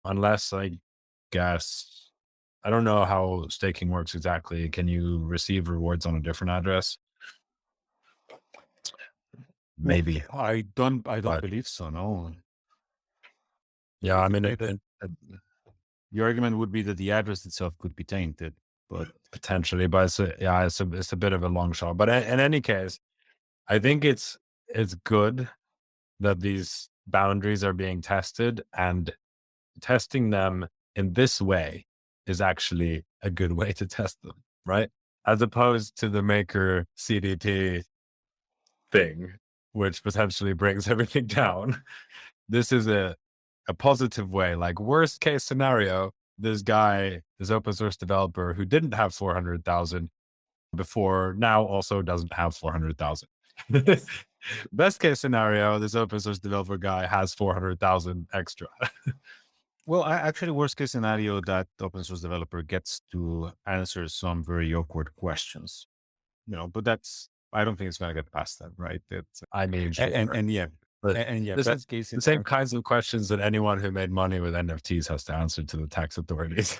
unless I guess I don't know how staking works exactly. Can you receive rewards on a different address? Maybe. I don't But believe so. No. yeah, I mean, Your argument would be that the address itself could be tainted, but potentially, but it's a bit of a long shot. But in any case, I think it's good that these boundaries are being tested, and testing them in this way is actually a good way to test them, right? As opposed to the maker CDT thing, which potentially brings everything down. This is a positive way. Like, worst case scenario, this open source developer who didn't have 400,000 before now also doesn't have 400,000. Best case scenario, this open source developer guy has 400,000 extra. well, actually, worst case scenario, that open source developer gets to answer some very awkward questions, but I don't think it's going to get past that, right? I mean, sure. And yeah, But and yeah, this best is case the same kinds of questions that anyone who made money with NFTs has to answer to the tax authorities.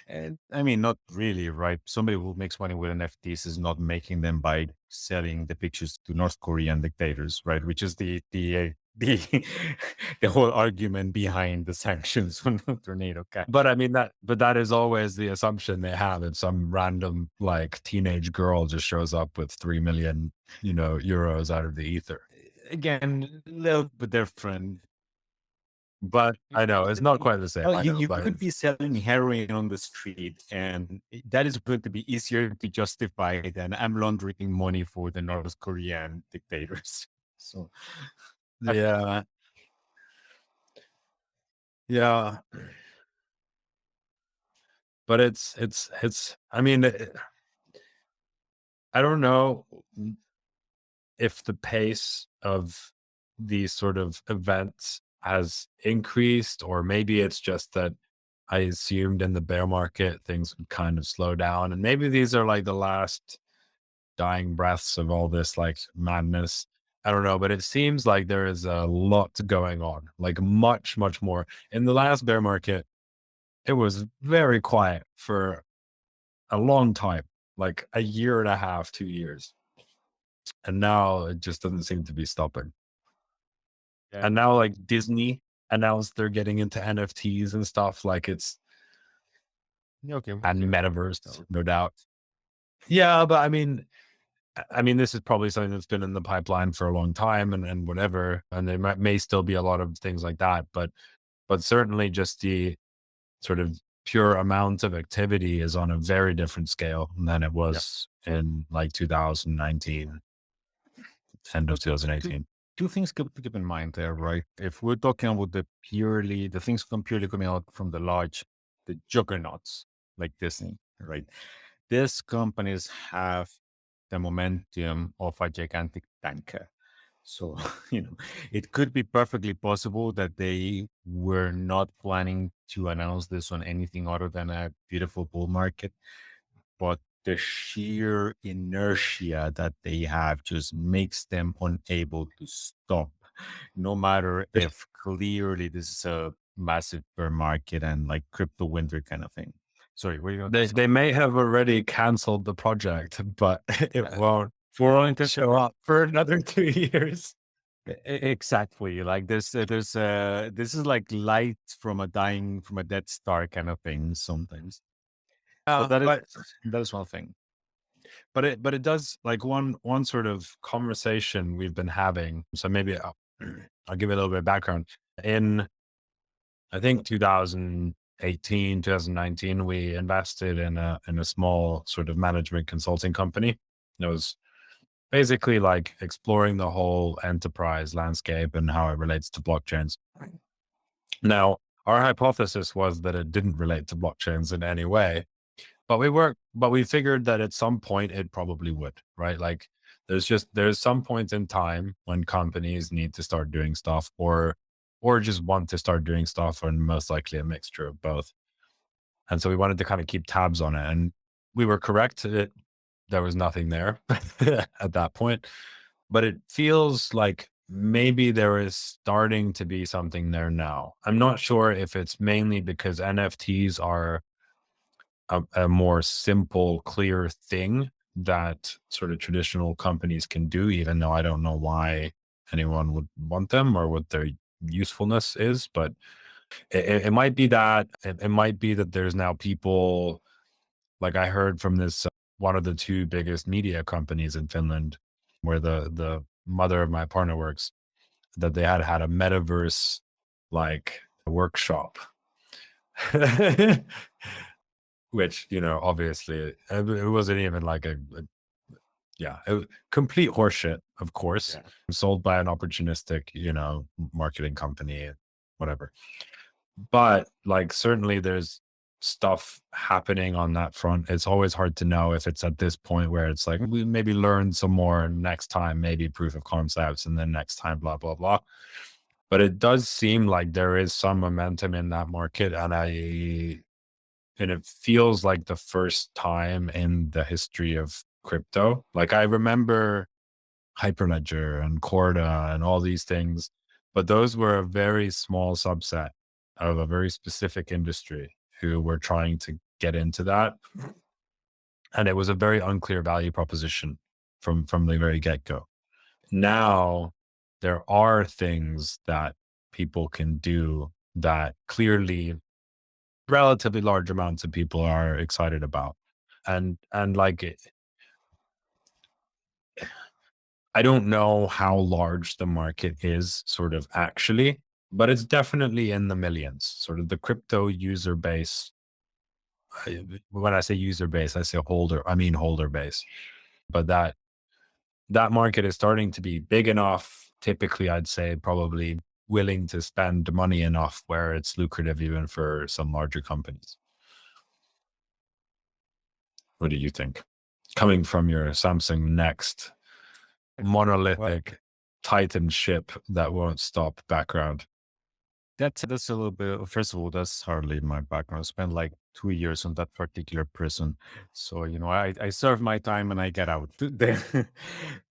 And I mean, not really, right? Somebody who makes money with NFTs is not making them by selling the pictures to North Korean dictators, right? Which is the the whole argument behind the sanctions on TornadoCash. But I mean that is always the assumption they have. If some random like teenage girl just shows up with 3 million, euros out of the ether. Again, a little bit different. But I know it's not quite the same. Well, you could be selling heroin on the street, and that is going to be easier to justify than I'm laundering money for the North Korean dictators. So, yeah, yeah. But it's. I mean, I don't know if the pace of these sort of events has increased, or maybe it's just that I assumed in the bear market things would kind of slow down, and maybe these are like the last dying breaths of all this like madness. I don't know, but it seems like there is a lot going on, like much more. In the last bear market, it was very quiet for a long time, like a year and a half, 2 years. And now it just doesn't seem to be stopping. yeah. And now like Disney announced they're getting into NFTs and stuff, like it's Okay. and metaverse, no doubt. Yeah, but I mean, this is probably something that's been in the pipeline for a long time, and whatever, and there may still be a lot of things like that, but certainly just the sort of pure amount of activity is on a very different scale than it was in like 2019, end of 2018. Two things to keep in mind there, right? If we're talking about the things purely coming out from the juggernauts like Disney, right? These companies have the momentum of a gigantic tanker. So, it could be perfectly possible that they were not planning to announce this on anything other than a beautiful bull market, but the sheer inertia that they have just makes them unable to stop, no matter if clearly this is a massive bear market and like crypto winter kind of thing. Sorry, what are you going to They may have already canceled the project, but it won't show up for another 2 years. Exactly. Like this is like light from a dead star kind of thing sometimes. But that is one thing. But it does, like, one sort of conversation we've been having. So maybe I'll give you a little bit of background. In I think 2018, 2019, we invested in a small sort of management consulting company. It was basically like exploring the whole enterprise landscape and how it relates to blockchains. Now, our hypothesis was that it didn't relate to blockchains in any way, but we figured that at some point it probably would, right? Like there's some point in time when companies need to start doing stuff or just want to start doing stuff, and most likely a mixture of both. And so we wanted to kind of keep tabs on it. And we were correct that there was nothing there at that point. But it feels like maybe there is starting to be something there now. I'm not sure if it's mainly because NFTs are a more simple, clear thing that sort of traditional companies can do, even though I don't know why anyone would want them or what their usefulness is. But it might be that it might be that there's now people like I heard from this one of the two biggest media companies in Finland, where the mother of my partner works, that they had a metaverse like workshop. Which, you know, obviously it wasn't even like yeah, it was complete horseshit, of course, sold by an opportunistic, you know, marketing company, whatever. But like certainly there's stuff happening on that front. It's always hard to know if it's at this point where it's like we maybe learn some more next time, maybe proof of concepts, and then next time, blah, blah, blah. But it does seem like there is some momentum in that market. And it feels like the first time in the history of crypto. Like I remember Hyperledger and Corda and all these things, but those were a very small subset of a very specific industry who were trying to get into that. And it was a very unclear value proposition from the very get-go. Now there are things that people can do that clearly relatively large amounts of people are excited about. And like I don't know how large the market is sort of actually, but it's definitely in the millions. Sort of the crypto user base. When I say user base, I say holder, I mean holder base. But that market is starting to be big enough, typically I'd say probably willing to spend money enough where it's lucrative even for some larger companies. What do you think? Coming from your Samsung Next monolithic Titan ship that won't stop background. That's a little bit. First of all, that's hardly my background. I spent like 2 years on that particular prison, so you know, I serve my time and I get out.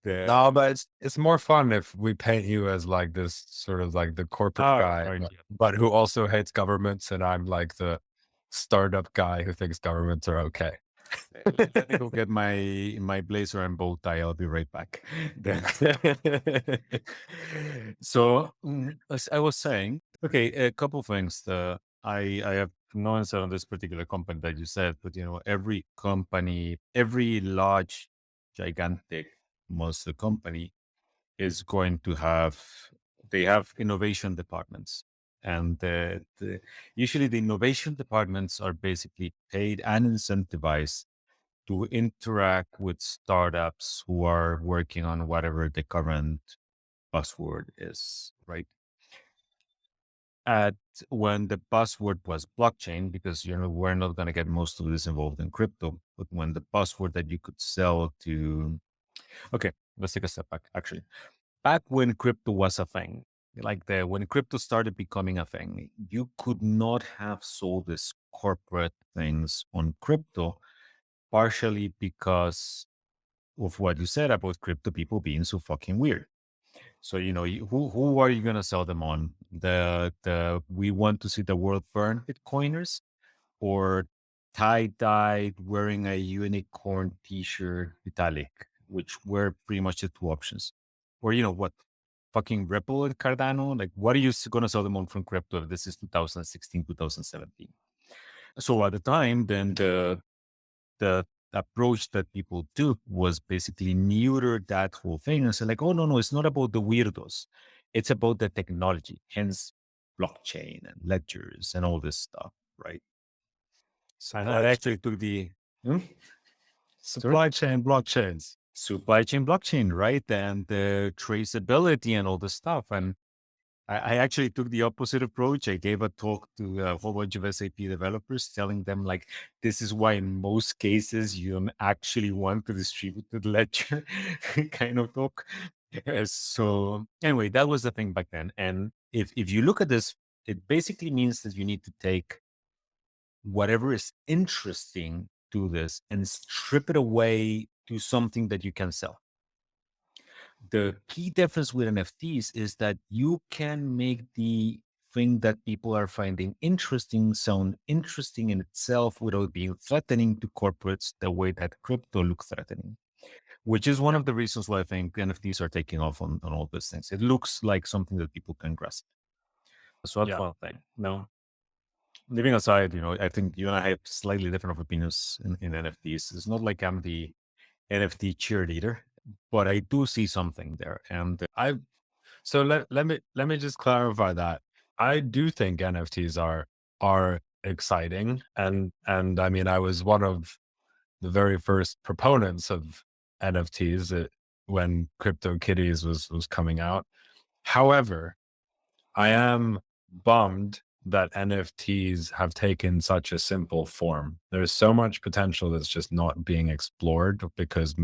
No, but it's more fun if we paint you as like this sort of like the corporate guy, fine, but who also hates governments, and I'm like the startup guy who thinks governments are okay. Let me go get my blazer and bow tie. I'll be right back. So, as I was saying, okay, a couple things. I have no answer on this particular company that you said, but you know, every company, every large, gigantic monster company is going to have. They have innovation departments, and usually the innovation departments are basically paid and incentivized to interact with startups who are working on whatever the current buzzword is, right? At when the buzzword was blockchain, because you know we're not going to get most of this involved in crypto, but when the buzzword that you could sell to, okay, let's take a step back. Actually, back when crypto was a thing, like the when crypto started becoming a thing, you could not have sold these corporate things on crypto, partially because of what you said about crypto people being so fucking weird. So you know, who are you gonna sell them on? The we want to see the world burn Bitcoiners, or tie dyed wearing a unicorn T-shirt Vitalik, which were pretty much the two options. Or you know what, fucking Ripple and Cardano. Like, what are you gonna sell them on from crypto? If this is 2016, 2017. So at the time, then the approach that people took was basically neuter that whole thing and say like, oh no, it's not about the weirdos. It's about the technology. Hence blockchain and ledgers and all this stuff, right? So I actually took the supply chain blockchains, right? And the traceability and all this stuff. And I actually took the opposite approach. I gave a talk to a whole bunch of SAP developers, telling them like, this is why in most cases you don't actually want a distributed ledger kind of talk. So anyway, that was the thing back then. And if you look at this, it basically means that you need to take whatever is interesting to this and strip it away to something that you can sell. The key difference with NFTs is that you can make the thing that people are finding interesting sound interesting in itself without being threatening to corporates the way that crypto looks threatening, which is one of the reasons why I think NFTs are taking off on all these things. It looks like something that people can grasp. So that's one thing. No. Leaving aside, I think you and I have slightly different opinions in NFTs. It's not like I'm the NFT cheerleader, but I do see something there. And so let me just clarify that. I do think NFTs are exciting. And I mean, I was one of the very first proponents of NFTs when CryptoKitties was coming out. However, I am bummed that NFTs have taken such a simple form. There's so much potential that's just not being explored because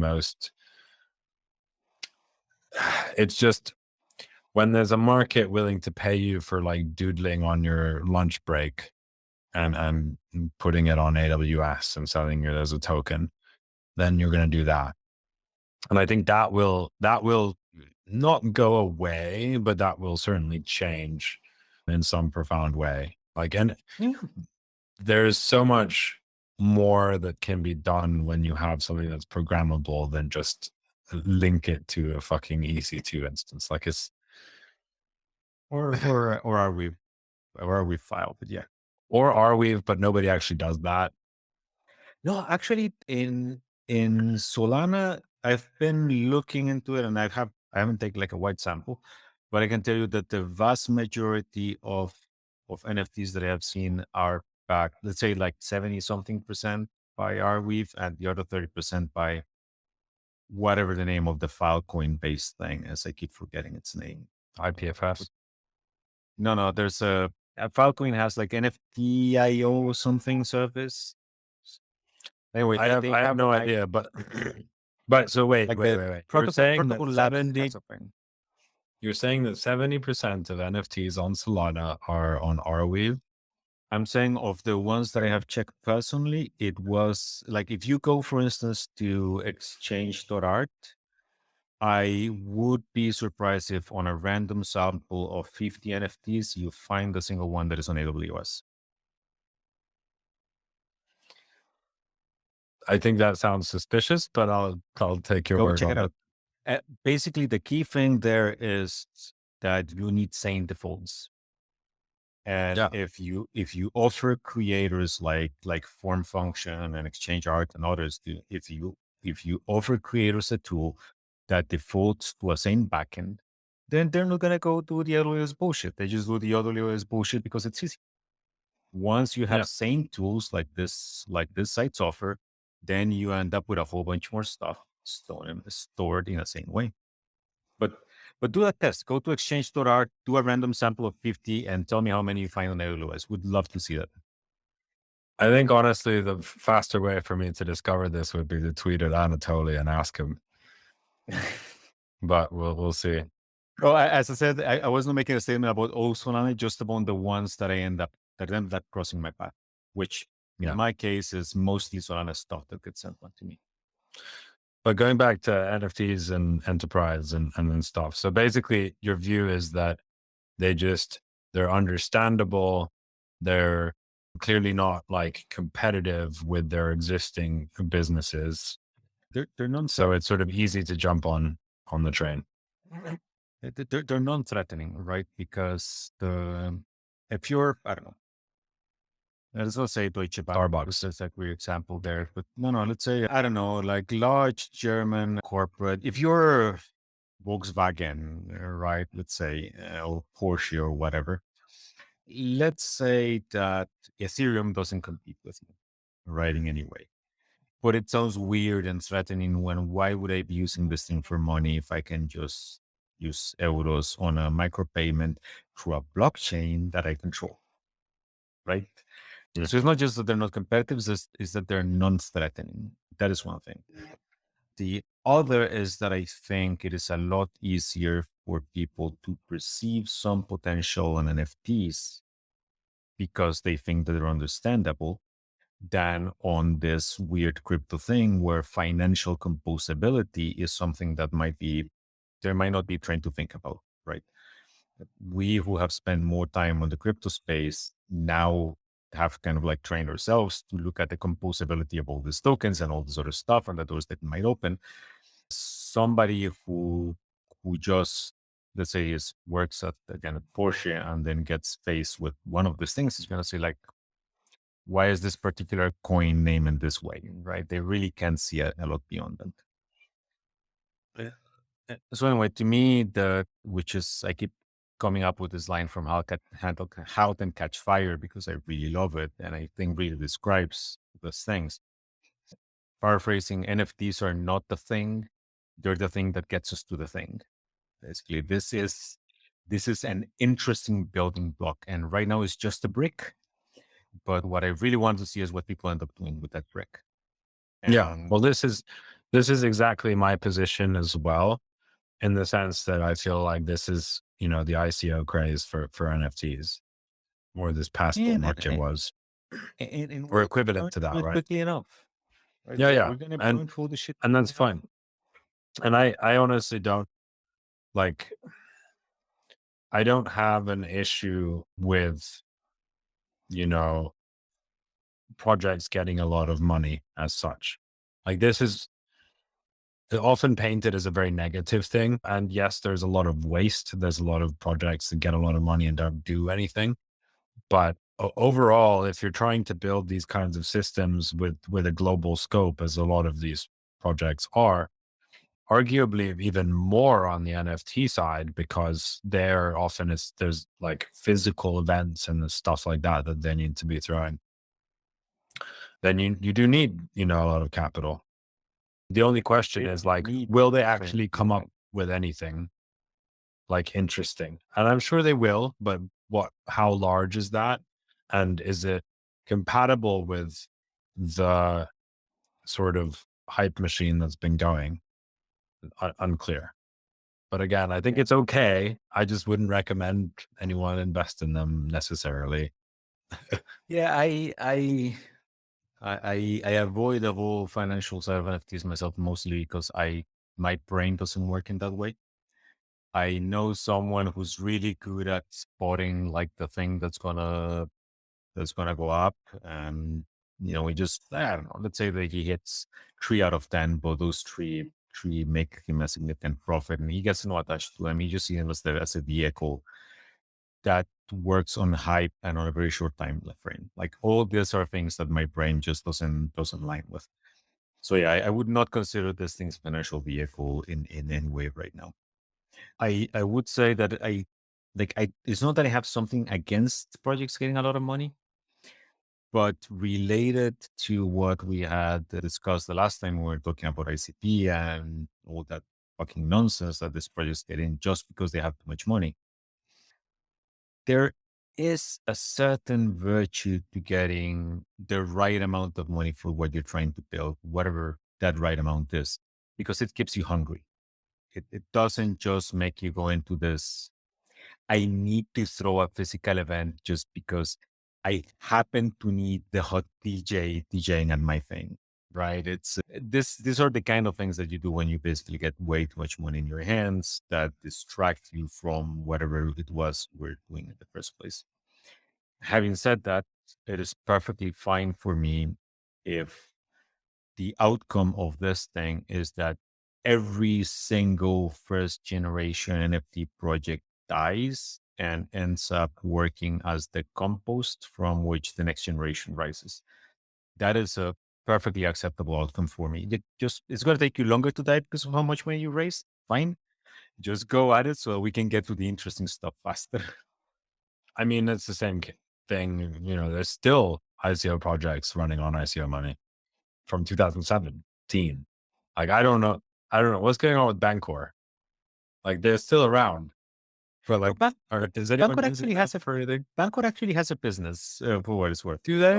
it's just when there's a market willing to pay you for like doodling on your lunch break and putting it on AWS and selling it as a token, then you're going to do that. And I think that will not go away, but that will certainly change in some profound way. Like, and there's so much more that can be done when you have something that's programmable than just link it to a fucking EC2 instance. Like it's, or are we filed? But yeah. Or are we, but nobody actually does that. No, actually in Solana, I've been looking into it and I haven't taken like a wide sample, but I can tell you that the vast majority of NFTs that I have seen are backed, let's say like 70 something percent by Arweave and the other 30% by whatever the name of the Filecoin based thing is. I keep forgetting its name. IPFS. No, there's a Filecoin has like NFTIO something service. Anyway, I have no idea, but so wait. You're saying that 70% of NFTs on Solana are on Arweave? I'm saying of the ones that I have checked personally, it was like if you go, for instance, to exchange.art, I would be surprised if on a random sample of 50 NFTs, you find a single one that is on AWS. I think that sounds suspicious, but I'll take your word check on it out. Basically, the key thing there is that you need sane defaults. And if you offer creators like Form Function and Exchange Art and others, if you offer creators a tool that defaults to a sane backend, then they're not gonna go do the AWS bullshit. They just do the AWS bullshit because it's easy. Once you have sane tools like this sites offer, then you end up with a whole bunch more stuff stored in a same way. But do a test. Go to exchange.art, do a random sample of 50 and tell me how many you find on AWS. Would love to see that. I think honestly, the faster way for me to discover this would be to tweet at Anatoly and ask him. But we'll see. Oh, as I said, I wasn't making a statement about all Solana, just about the ones that I end up crossing my path, which in my case is mostly Solana stuff that gets sent on to me. But going back to NFTs and enterprise and stuff. So basically your view is that they're understandable. They're clearly not like competitive with their existing businesses. They're non. So it's sort of easy to jump on the train. They're non-threatening, right? Because if you're, I don't know, let's not say Deutsche Bank. Starbucks. That's a great example there. But no, let's say, I don't know, like large German corporate. If you're Volkswagen, right, let's say, or Porsche or whatever, let's say that Ethereum doesn't compete with me, right, in any way. But it sounds weird and threatening when why would I be using this thing for money if I can just use euros on a micropayment through a blockchain that I control, right? Yeah. So it's not just that they're not competitive, it's that they're non-threatening. That is one thing. The other is that I think it is a lot easier for people to perceive some potential on NFTs because they think that they're understandable than on this weird crypto thing where financial composability is something that they might not be trained to think about, right? We who have spent more time on the crypto space now have kind of like trained ourselves to look at the composability of all these tokens and all this other stuff and the doors that might open. Somebody who just, let's say, works at again at Porsche and then gets faced with one of these things is going to say like, why is this particular coin named in this way, right? They really can't see a lot beyond that. So anyway, to me, which is I keep coming up with this line from How Can Catch Fire because I really love it and I think really describes those things. Paraphrasing, NFTs are not the thing; they're the thing that gets us to the thing. Basically, this is an interesting building block, and right now it's just a brick. But what I really want to see is what people end up doing with that brick. Yeah. And Well, this is exactly my position as well, in the sense that I feel like this is, the ICO craze for NFTs, or this past bull and market and, was, and or we're equivalent going to through that, it right? quickly enough. Right? Yeah, yeah. We're gonna be And going through all the shit and that's quickly enough. fine. And I honestly don't like I don't have an issue with, you know, projects getting a lot of money as such. Like, this is often painted as a very negative thing. And yes, there's a lot of waste. There's a lot of projects that get a lot of money and don't do anything. But overall, if you're trying to build these kinds of systems with a global scope, as a lot of these projects are, arguably even more on the NFT side, because there often there's like physical events and stuff like that that they need to be throwing, then you do need, a lot of capital. The only question They is don't like, need will they to actually come up anything. with anything like interesting? And I'm sure they will, but how large is that? And is it compatible with the sort of hype machine that's been going? Unclear. But again, I think Yeah, it's okay. I just wouldn't recommend anyone invest in them necessarily. yeah. I avoid the whole financial side of NFTs myself mostly because my brain doesn't work in that way. I know someone who's really good at spotting like the thing that's gonna go up, and we just I don't know. Let's say that he hits 3 out of 10, but those three make him a significant profit, and he gets no attached to them. He just sees him as a vehicle that works on hype and on a very short time frame. Like all these are things that my brain just doesn't line with. So yeah, I would not consider this thing's financial vehicle in any way right now. I would say that it's not that I have something against projects getting a lot of money, but related to what we had discussed the last time we were talking about ICP and all that fucking nonsense that these projects get in just because they have too much money. There is a certain virtue to getting the right amount of money for what you're trying to build, whatever that right amount is, because it keeps you hungry. It doesn't just make you go into this I need to throw a physical event just because I happen to need the hot DJ DJing on my thing, right? These are the kind of things that you do when you basically get way too much money in your hands that distract you from whatever it was we're doing in the first place. Having said that, it is perfectly fine for me if the outcome of this thing is that every single first generation NFT project dies and ends up working as the compost from which the next generation rises. That is a perfectly acceptable outcome for me. It's going to take you longer to die because of how much money you raise. Fine, just go at it so we can get to the interesting stuff faster. I mean, it's the same thing. You know, there's still ICO projects running on ICO money from 2017. Like, I don't know what's going on with Bancor. Like, they're still around. For like, or does anyone Bancor use actually it has for anything? Bancor actually has a business for what it's worth. Do they?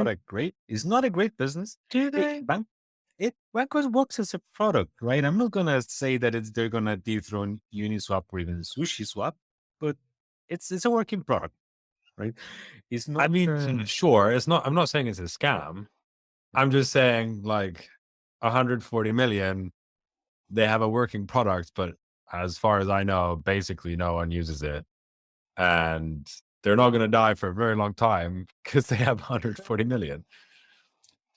It's not a great business. Do they? Bancor works as a product, right? I'm not gonna say that they're gonna dethrone Uniswap or even SushiSwap, but it's a working product, right? It's not. I mean, sure. It's not. I'm not saying it's a scam. I'm just saying, like, 140 million. They have a working product, but as far as I know, basically no one uses it, and they're not going to die for a very long time because they have 140 million,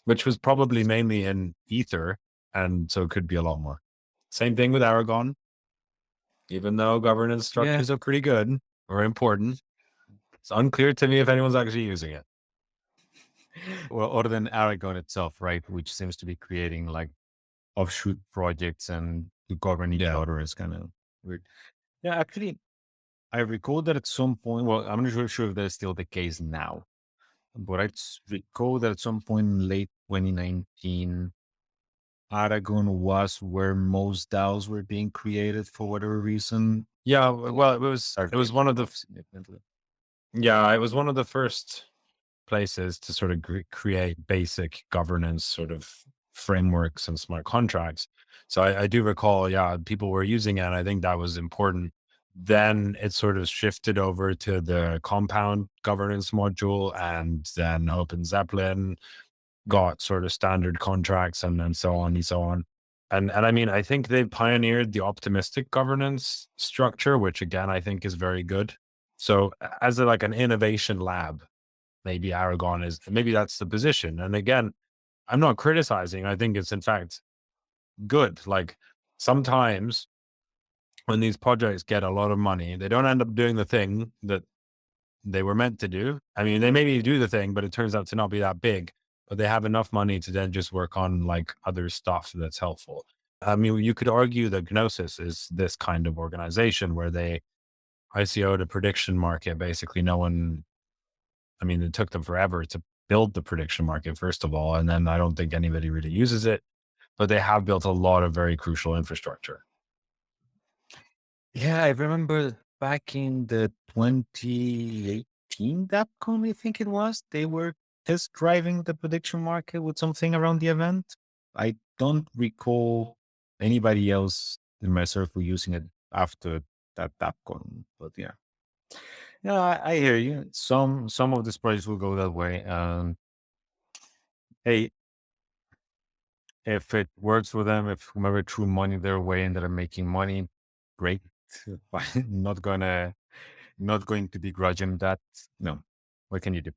which was probably mainly in Ether, and so it could be a lot more. Same thing with Aragon. Even though governance structures are pretty good or important, it's unclear to me if anyone's actually using it. Or other than Aragon itself, right? Which seems to be creating like offshoot projects and to govern each other is kind of weird. Yeah, actually, I recall that at some point, well, I'm not sure if that's still the case now, but I recall that at some point in late 2019, Aragon was where most DAOs were being created for whatever reason. Yeah, well, it was one of the it was one of the first places to sort of create basic governance sort of frameworks and smart contracts. So I do recall, people were using it, and I think that was important. Then it sort of shifted over to the compound governance module, and then Open Zeppelin got sort of standard contracts, and so on and so on. And I mean, I think they pioneered the optimistic governance structure, which again, I think is very good. So as like an innovation lab, maybe Aragon maybe that's the position. And again, I'm not criticizing. I think it's in fact good. Like, sometimes when these projects get a lot of money, they don't end up doing the thing that they were meant to do. I mean, they maybe do the thing, but it turns out to not be that big, but they have enough money to then just work on like other stuff that's helpful. I mean, you could argue that Gnosis is this kind of organization where they ICO'd a prediction market. Basically, it took them forever to build the prediction market, first of all. And then I don't think anybody really uses it, but they have built a lot of very crucial infrastructure. Yeah, I remember back in the 2018 DAPCon, I think it was, they were test driving the prediction market with something around the event. I don't recall anybody else in my circle using it after that DAPCon, but yeah. Yeah, I hear you. Some of these projects will go that way. Hey, if it works for them, if whomever threw money their way and they're making money, great. not going to begrudge him that. No. What can you do?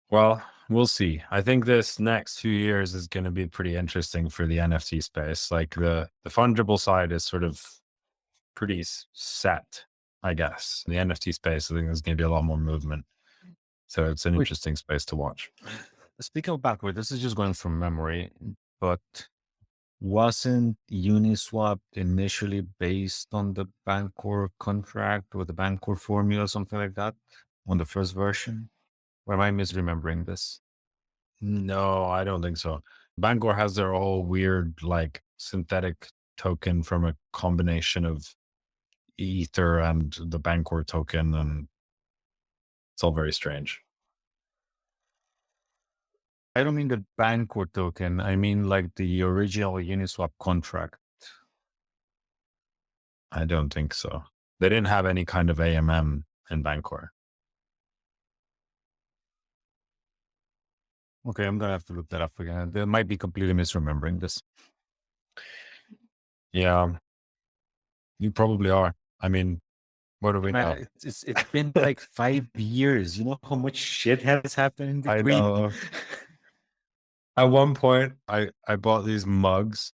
Well, we'll see. I think this next few years is going to be pretty interesting for the NFT space. Like, the fungible side is sort of pretty set, I guess. In the NFT space, I think there's going to be a lot more movement. So it's an interesting space to watch. Speaking of backward, this is just going from memory, but wasn't Uniswap initially based on the Bancor contract or the Bancor formula, something like that, on the first version? Or am I misremembering this? No, I don't think so. Bancor has their whole weird, like, synthetic token from a combination of Ether and the Bancor token, and it's all very strange. I don't mean the Bancor token. I mean like the original Uniswap contract. I don't think so. They didn't have any kind of AMM in Bancor. Okay, I'm gonna have to look that up again. They might be completely misremembering this. Yeah, you probably are. I mean, what do we know? It's been like 5 years. You know how much shit has happened in between? I know. At one point, I bought these mugs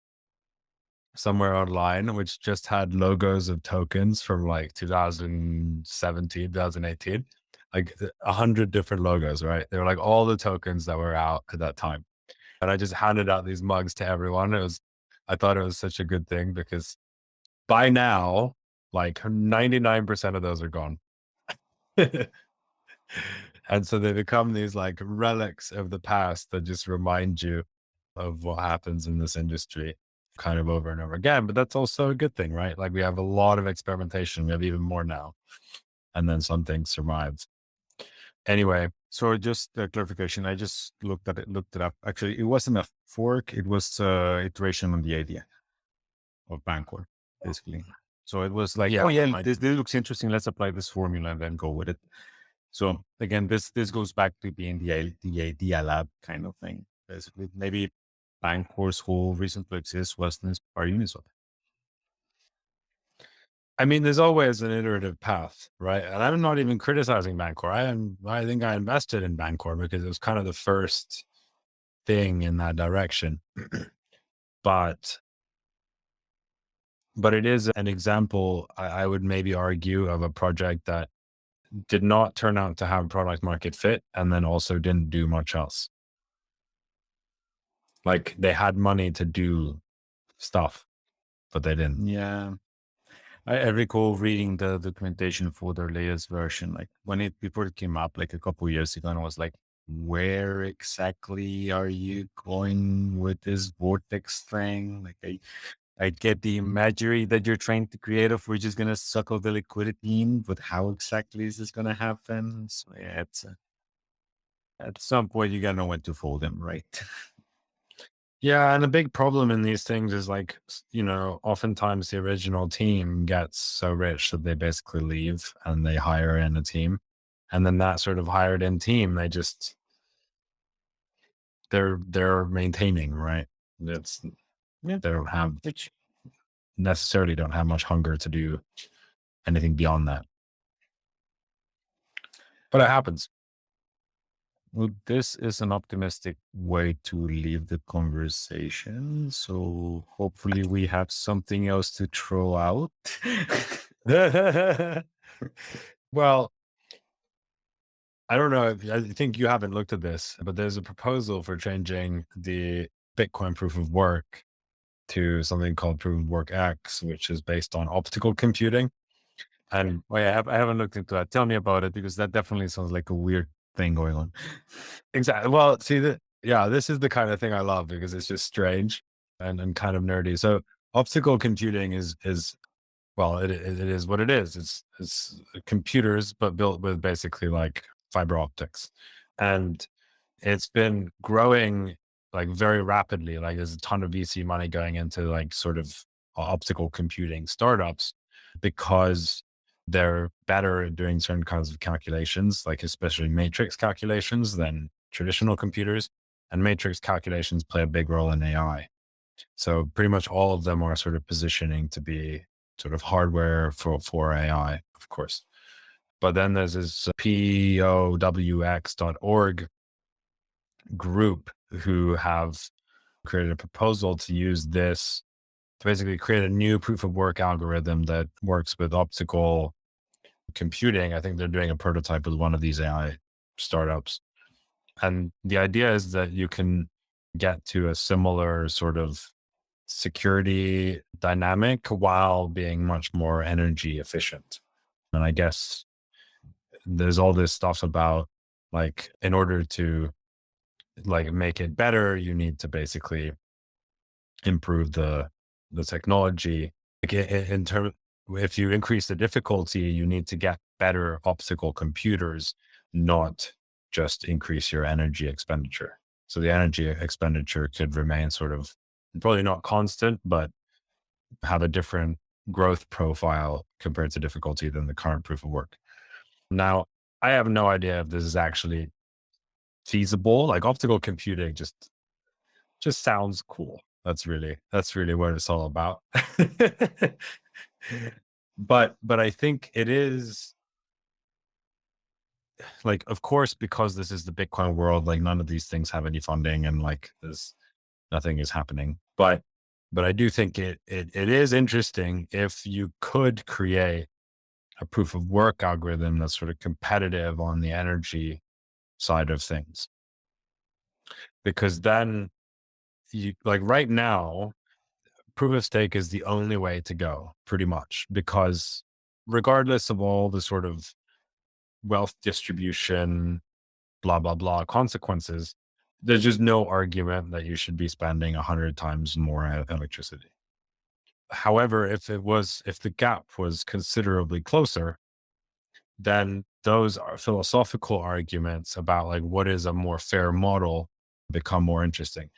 somewhere online, which just had logos of tokens from like 2017, 2018, like 100 different logos, right? They were like all the tokens that were out at that time. And I just handed out these mugs to everyone. I thought it was such a good thing because by now Like 99% of those are gone. And so they become these like relics of the past that just remind you of what happens in this industry kind of over and over again. But that's also a good thing, right? Like we have a lot of experimentation. We have even more now. And then some things survive. Anyway, So just a clarification, I just looked it up. Actually, it wasn't a fork; it was iteration on the idea of Bancor, basically. So it was like, yeah, oh yeah, this looks interesting. Let's apply this formula and then go with it. So again, this goes back to being the idea lab kind of thing. Basically, maybe Bancor's whole reason to exist was to inspire Uniswap. I mean, there's always an iterative path, right? And I'm not even criticizing Bancor. I think I invested in Bancor because it was kind of the first thing in that direction. but it is an example, I would maybe argue, of a project that did not turn out to have product market fit and then also didn't do much else. Like they had money to do stuff, but they didn't. Yeah. I recall reading the documentation for their latest version, like before it came up like a couple of years ago, and I was like, where exactly are you going with this vortex thing? Like I get the imagery that you're trying to create of we're just gonna suck all the liquidity in, but how exactly is this gonna happen? So yeah, it's at some point you gotta know when to fold them, right? Yeah, and the big problem in these things is like, oftentimes the original team gets so rich that they basically leave and they hire in a team. And then that sort of hired in team, they're maintaining, right? It's Yeah. they don't have necessarily don't have much hunger to do anything beyond that. But it happens. Well, this is an optimistic way to leave the conversation. So hopefully we have something else to throw out. Well, I don't know. I think you haven't looked at this, but there's a proposal for changing the Bitcoin proof of work to something called proof of work X, which is based on optical computing. And Oh yeah, I haven't looked into that. Tell me about it because that definitely sounds like a weird thing going on. exactly, well, see, this is the kind of thing I love because it's just strange and kind of nerdy. So optical computing is well, it is what it is. It's computers, but built with basically like fiber optics. And it's been growing like very rapidly. Like there's a ton of VC money going into like sort of optical computing startups because they're better at doing certain kinds of calculations, like especially matrix calculations than traditional computers. And matrix calculations play a big role in AI. So pretty much all of them are sort of positioning to be sort of hardware for AI, of course. But then there's this powx.org group who have created a proposal to use this to basically create a new proof of work algorithm that works with optical computing. I think they're doing a prototype with one of these AI startups. And the idea is that you can get to a similar sort of security dynamic while being much more energy efficient. And I guess there's all this stuff about like, in order to like make it better, you need to basically improve the technology. Like in terms, if you increase the difficulty, you need to get better optical computers, not just increase your energy expenditure. So the energy expenditure could remain sort of probably not constant, but have a different growth profile compared to difficulty than the current proof of work. Now, I have no idea if this is actually feasible. Like optical computing just sounds cool. That's really what it's all about. But I think it is like, of course, because this is the Bitcoin world, like none of these things have any funding and like there's nothing is happening. But I do think it is interesting if you could create a proof of work algorithm that's sort of competitive on the energy side of things. Because then you like right now, proof of stake is the only way to go, pretty much, because regardless of all the sort of wealth distribution, blah, blah, blah consequences, there's just no argument that you should be spending 100 times more electricity. However, if the gap was considerably closer, then those are philosophical arguments about like what is a more fair model become more interesting.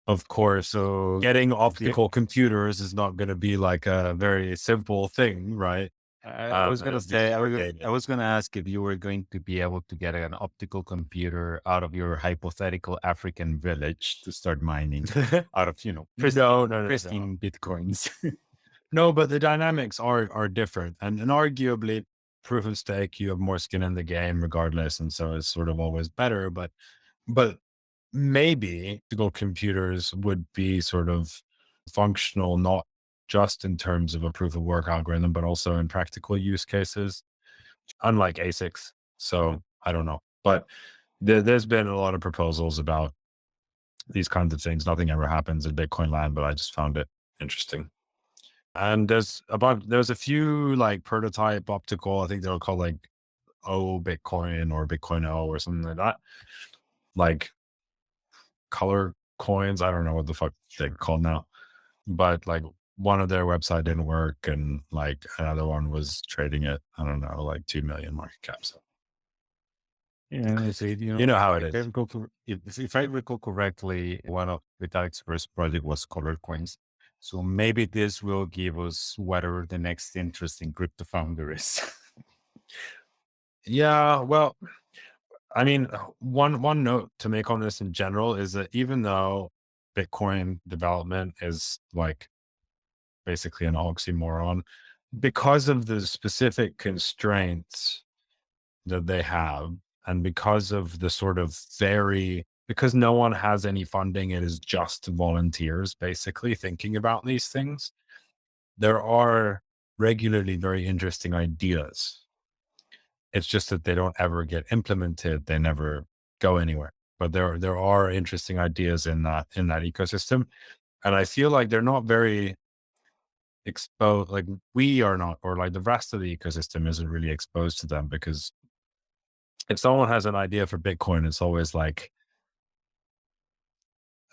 Of course, So getting optical computers is not going to be like a very simple thing, right? I was gonna It'll be say, complicated. I was gonna ask if you were going to be able to get an optical computer out of your hypothetical African village to start mining out of, No, pristine bitcoins. no, but the dynamics are different, and arguably, proof of stake, you have more skin in the game, regardless, and so it's sort of always better. But maybe optical computers would be sort of functional, not just in terms of a proof of work algorithm, but also in practical use cases, unlike ASICs. So I don't know, but there's been a lot of proposals about these kinds of things. Nothing ever happens in Bitcoin land, but I just found it interesting. And there's a few like prototype optical, I think they were called like O Bitcoin or Bitcoin O or something like that. Like color coins. I don't know what the fuck they're called now. But like one of their website didn't work and like another one was trading at, I don't know, like 2 million market cap. So Yeah, so, you know how it if I is. recall, if I recall correctly, one of Vitalik's first project was color coins. So maybe this will give us whatever the next interesting crypto founder is. Yeah, well, I mean, one note to make on this in general is that even though Bitcoin development is like basically an oxymoron, because of the specific constraints that they have, and because of the sort of because no one has any funding, it is just volunteers basically thinking about these things. There are regularly very interesting ideas. It's just that they don't ever get implemented. They never go anywhere. But there are interesting ideas in that ecosystem. And I feel like they're not very exposed, like we are not, or like the rest of the ecosystem isn't really exposed to them, because if someone has an idea for Bitcoin, it's always like,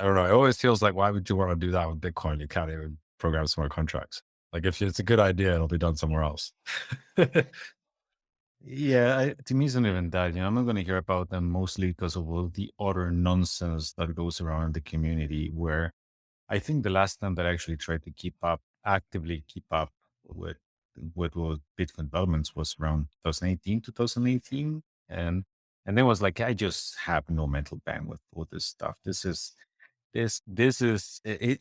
I don't know, it always feels like, why would you want to do that with Bitcoin? You can't even program smart contracts. Like if it's a good idea, it'll be done somewhere else. Yeah, to me, it's not even that. I'm not going to hear about them mostly because of all the other nonsense that goes around in the community. Where I think the last time that I actually tried to actively keep up with what Bitcoin developments was around 2018, 2018, and then was like, I just have no mental bandwidth for this stuff. It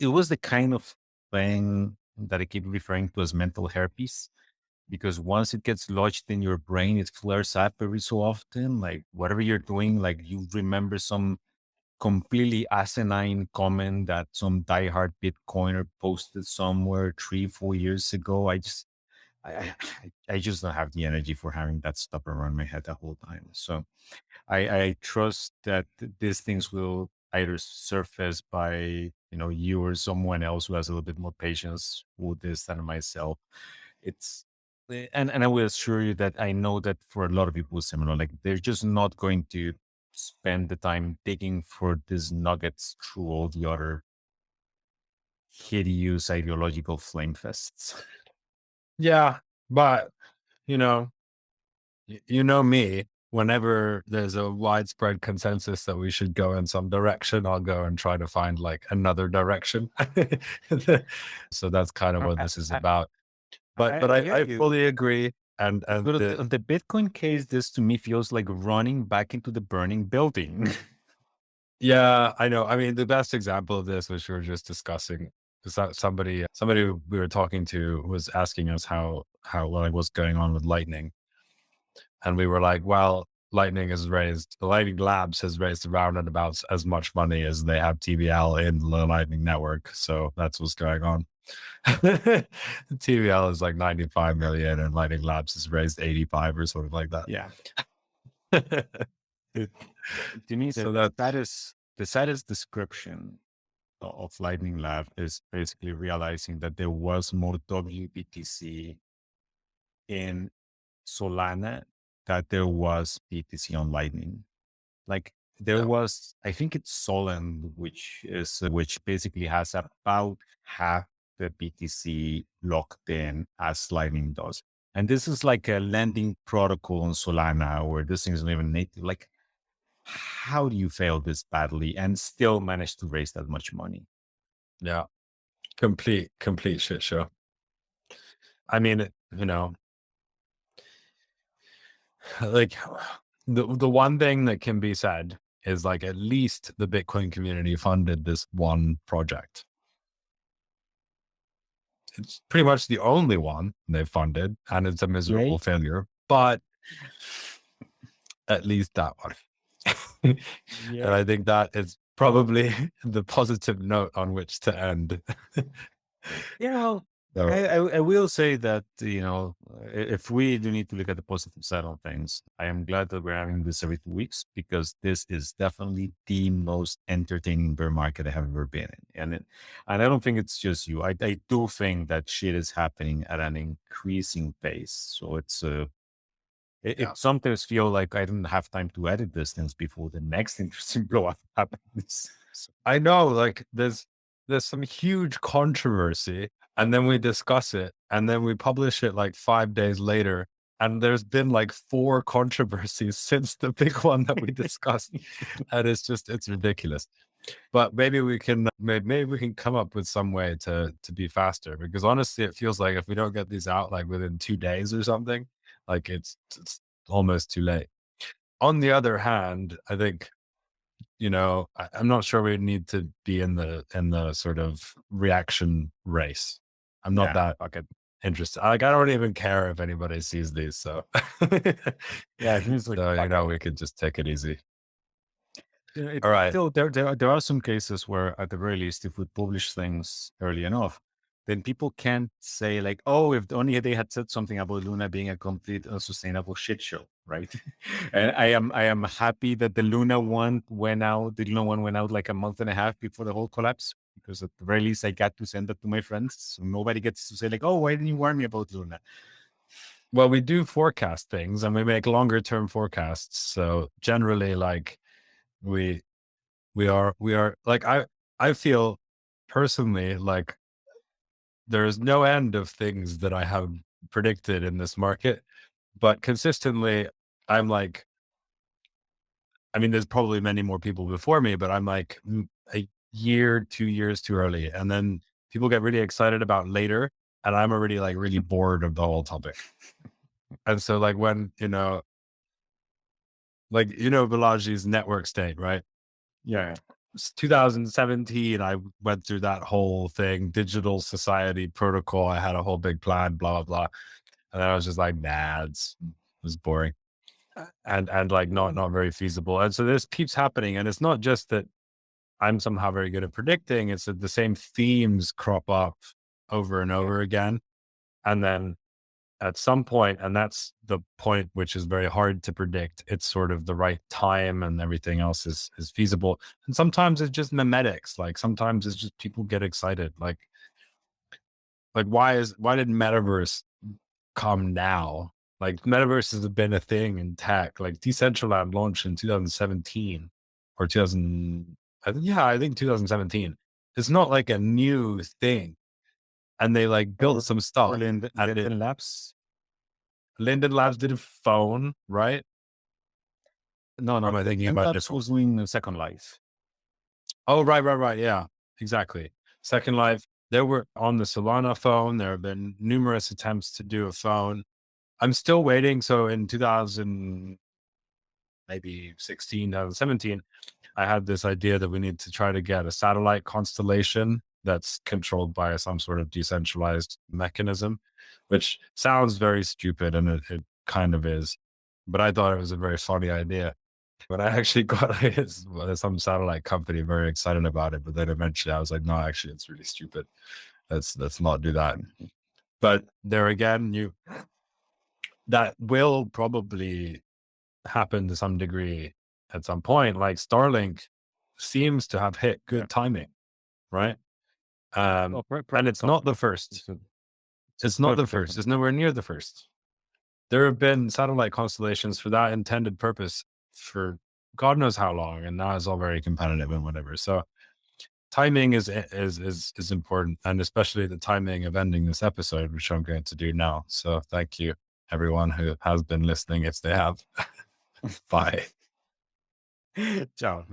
was the kind of thing that I keep referring to as mental herpes, because once it gets lodged in your brain, it flares up every so often. Like whatever you're doing, like you remember some completely asinine comment that some diehard Bitcoiner posted somewhere 3-4 years ago. I, I just don't have the energy for having that stuff around my head the whole time. So I trust that these things will either surface by you or someone else who has a little bit more patience with this than myself. It's and I will assure you that I know that for a lot of people it's similar. Like they're just not going to spend the time digging for these nuggets through all the other hideous ideological flame fests. Yeah, but you know, you know me, whenever there's a widespread consensus that we should go in some direction, I'll go and try to find like another direction. So that's kind of what I, this is I, about. But I get I you. fully agree. And But on the Bitcoin case, this to me feels like running back into the burning building. yeah, I know. I mean, the best example of this, which we were just discussing, is that somebody we were talking to was asking us how like what's going on with Lightning. And we were like, well, Lightning Labs has raised around and about as much money as they have TVL in the Lightning Network. So that's what's going on. TVL is like 95 million and Lightning Labs has raised 85 or something like that. Yeah. To me, So the saddest description of Lightning Lab is basically realizing that there was more WBTC in Solana that there was BTC on Lightning. Like there was, I think it's Solend, which basically has about half the BTC locked in as Lightning does. And this is like a lending protocol on Solana where this thing isn't even native. Like, how do you fail this badly and still manage to raise that much money? Yeah. Complete shit show. I mean, you know, like the one thing that can be said is like at least the Bitcoin community funded this one project. It's pretty much the only one they've funded, and it's a miserable failure, but at least that one. And I think that is probably the positive note on which to end. Yeah, well, So, I will say that, if we do need to look at the positive side of things, I am glad that we're having this every 2 weeks, because this is definitely the most entertaining bear market I have ever been in. And I don't think it's just you. I do think that shit is happening at an increasing pace. So it sometimes feel like I didn't have time to edit these things before the next interesting blow up happens. So, I know, like there's some huge controversy, and then we discuss it, and then we publish it like 5 days later, and there's been like 4 controversies since the big one that we discussed. And it's ridiculous. But maybe we can come up with some way to be faster, because honestly it feels like if we don't get these out like within 2 days or something, like it's almost too late. On the other hand, I think, I'm not sure we need to be in the sort of reaction race. I'm not that interested. Like, I don't even care if anybody sees these. So yeah, it means like, so, we could just take it easy. All right. Still, there are some cases where, at the very least, if we publish things early enough, then people can't say like, "Oh, if only they had said something about Luna being a complete unsustainable shit show," right? And I am happy that the Luna one went out. The Luna one went out like a month and a half before the whole collapse, because at the very least, I got to send that to my friends, so nobody gets to say like, "Oh, why didn't you warn me about Luna?" Well, we do forecast things, and we make longer term forecasts. So generally, like we are like, I feel personally like there's no end of things that I have predicted in this market, but consistently I'm like, I mean, there's probably many more people before me, but I'm like a year, 2 years too early. And then people get really excited about later, and I'm already like really bored of the whole topic. And so like when, Balaji's network state, right? Yeah. 2017, I went through that whole thing, digital society protocol. I had a whole big plan, blah, blah, blah. And then I was just like, nah, it was boring. And like not very feasible. And so this keeps happening. And it's not just that I'm somehow very good at predicting, it's that the same themes crop up over and over again. And then at some point, and that's the point which is very hard to predict, it's sort of the right time and everything else is feasible. And sometimes it's just memetics. Like sometimes it's just people get excited. Like why did metaverse come now? Like metaverse has been a thing in tech. Like Decentraland launched in 2017 or 2000. I think 2017. It's not like a new thing. And they like built some stuff. Linden Labs. Linden Labs did a phone, right? No. Or am I thinking about Labs was doing Second Life. Oh, right. Yeah, exactly. Second Life. They were on the Solana phone. There have been numerous attempts to do a phone. I'm still waiting. So in 2000, maybe 16, 2017, I had this idea that we need to try to get a satellite constellation that's controlled by some sort of decentralized mechanism, which sounds very stupid, and it kind of is. But I thought it was a very funny idea. When I actually got some satellite company very excited about it, but then eventually I was like, no, actually, it's really stupid. Let's not do that. But there again, that will probably happen to some degree at some point. Like Starlink seems to have hit good timing. right? Well, And it's not the first. It's not the first. It's nowhere near the first. There have been satellite constellations for that intended purpose for God knows how long, and now it's all very competitive and whatever. So timing is important, and especially the timing of ending this episode, which I'm going to do now. So thank you, everyone who has been listening, if they have. Bye. Ciao.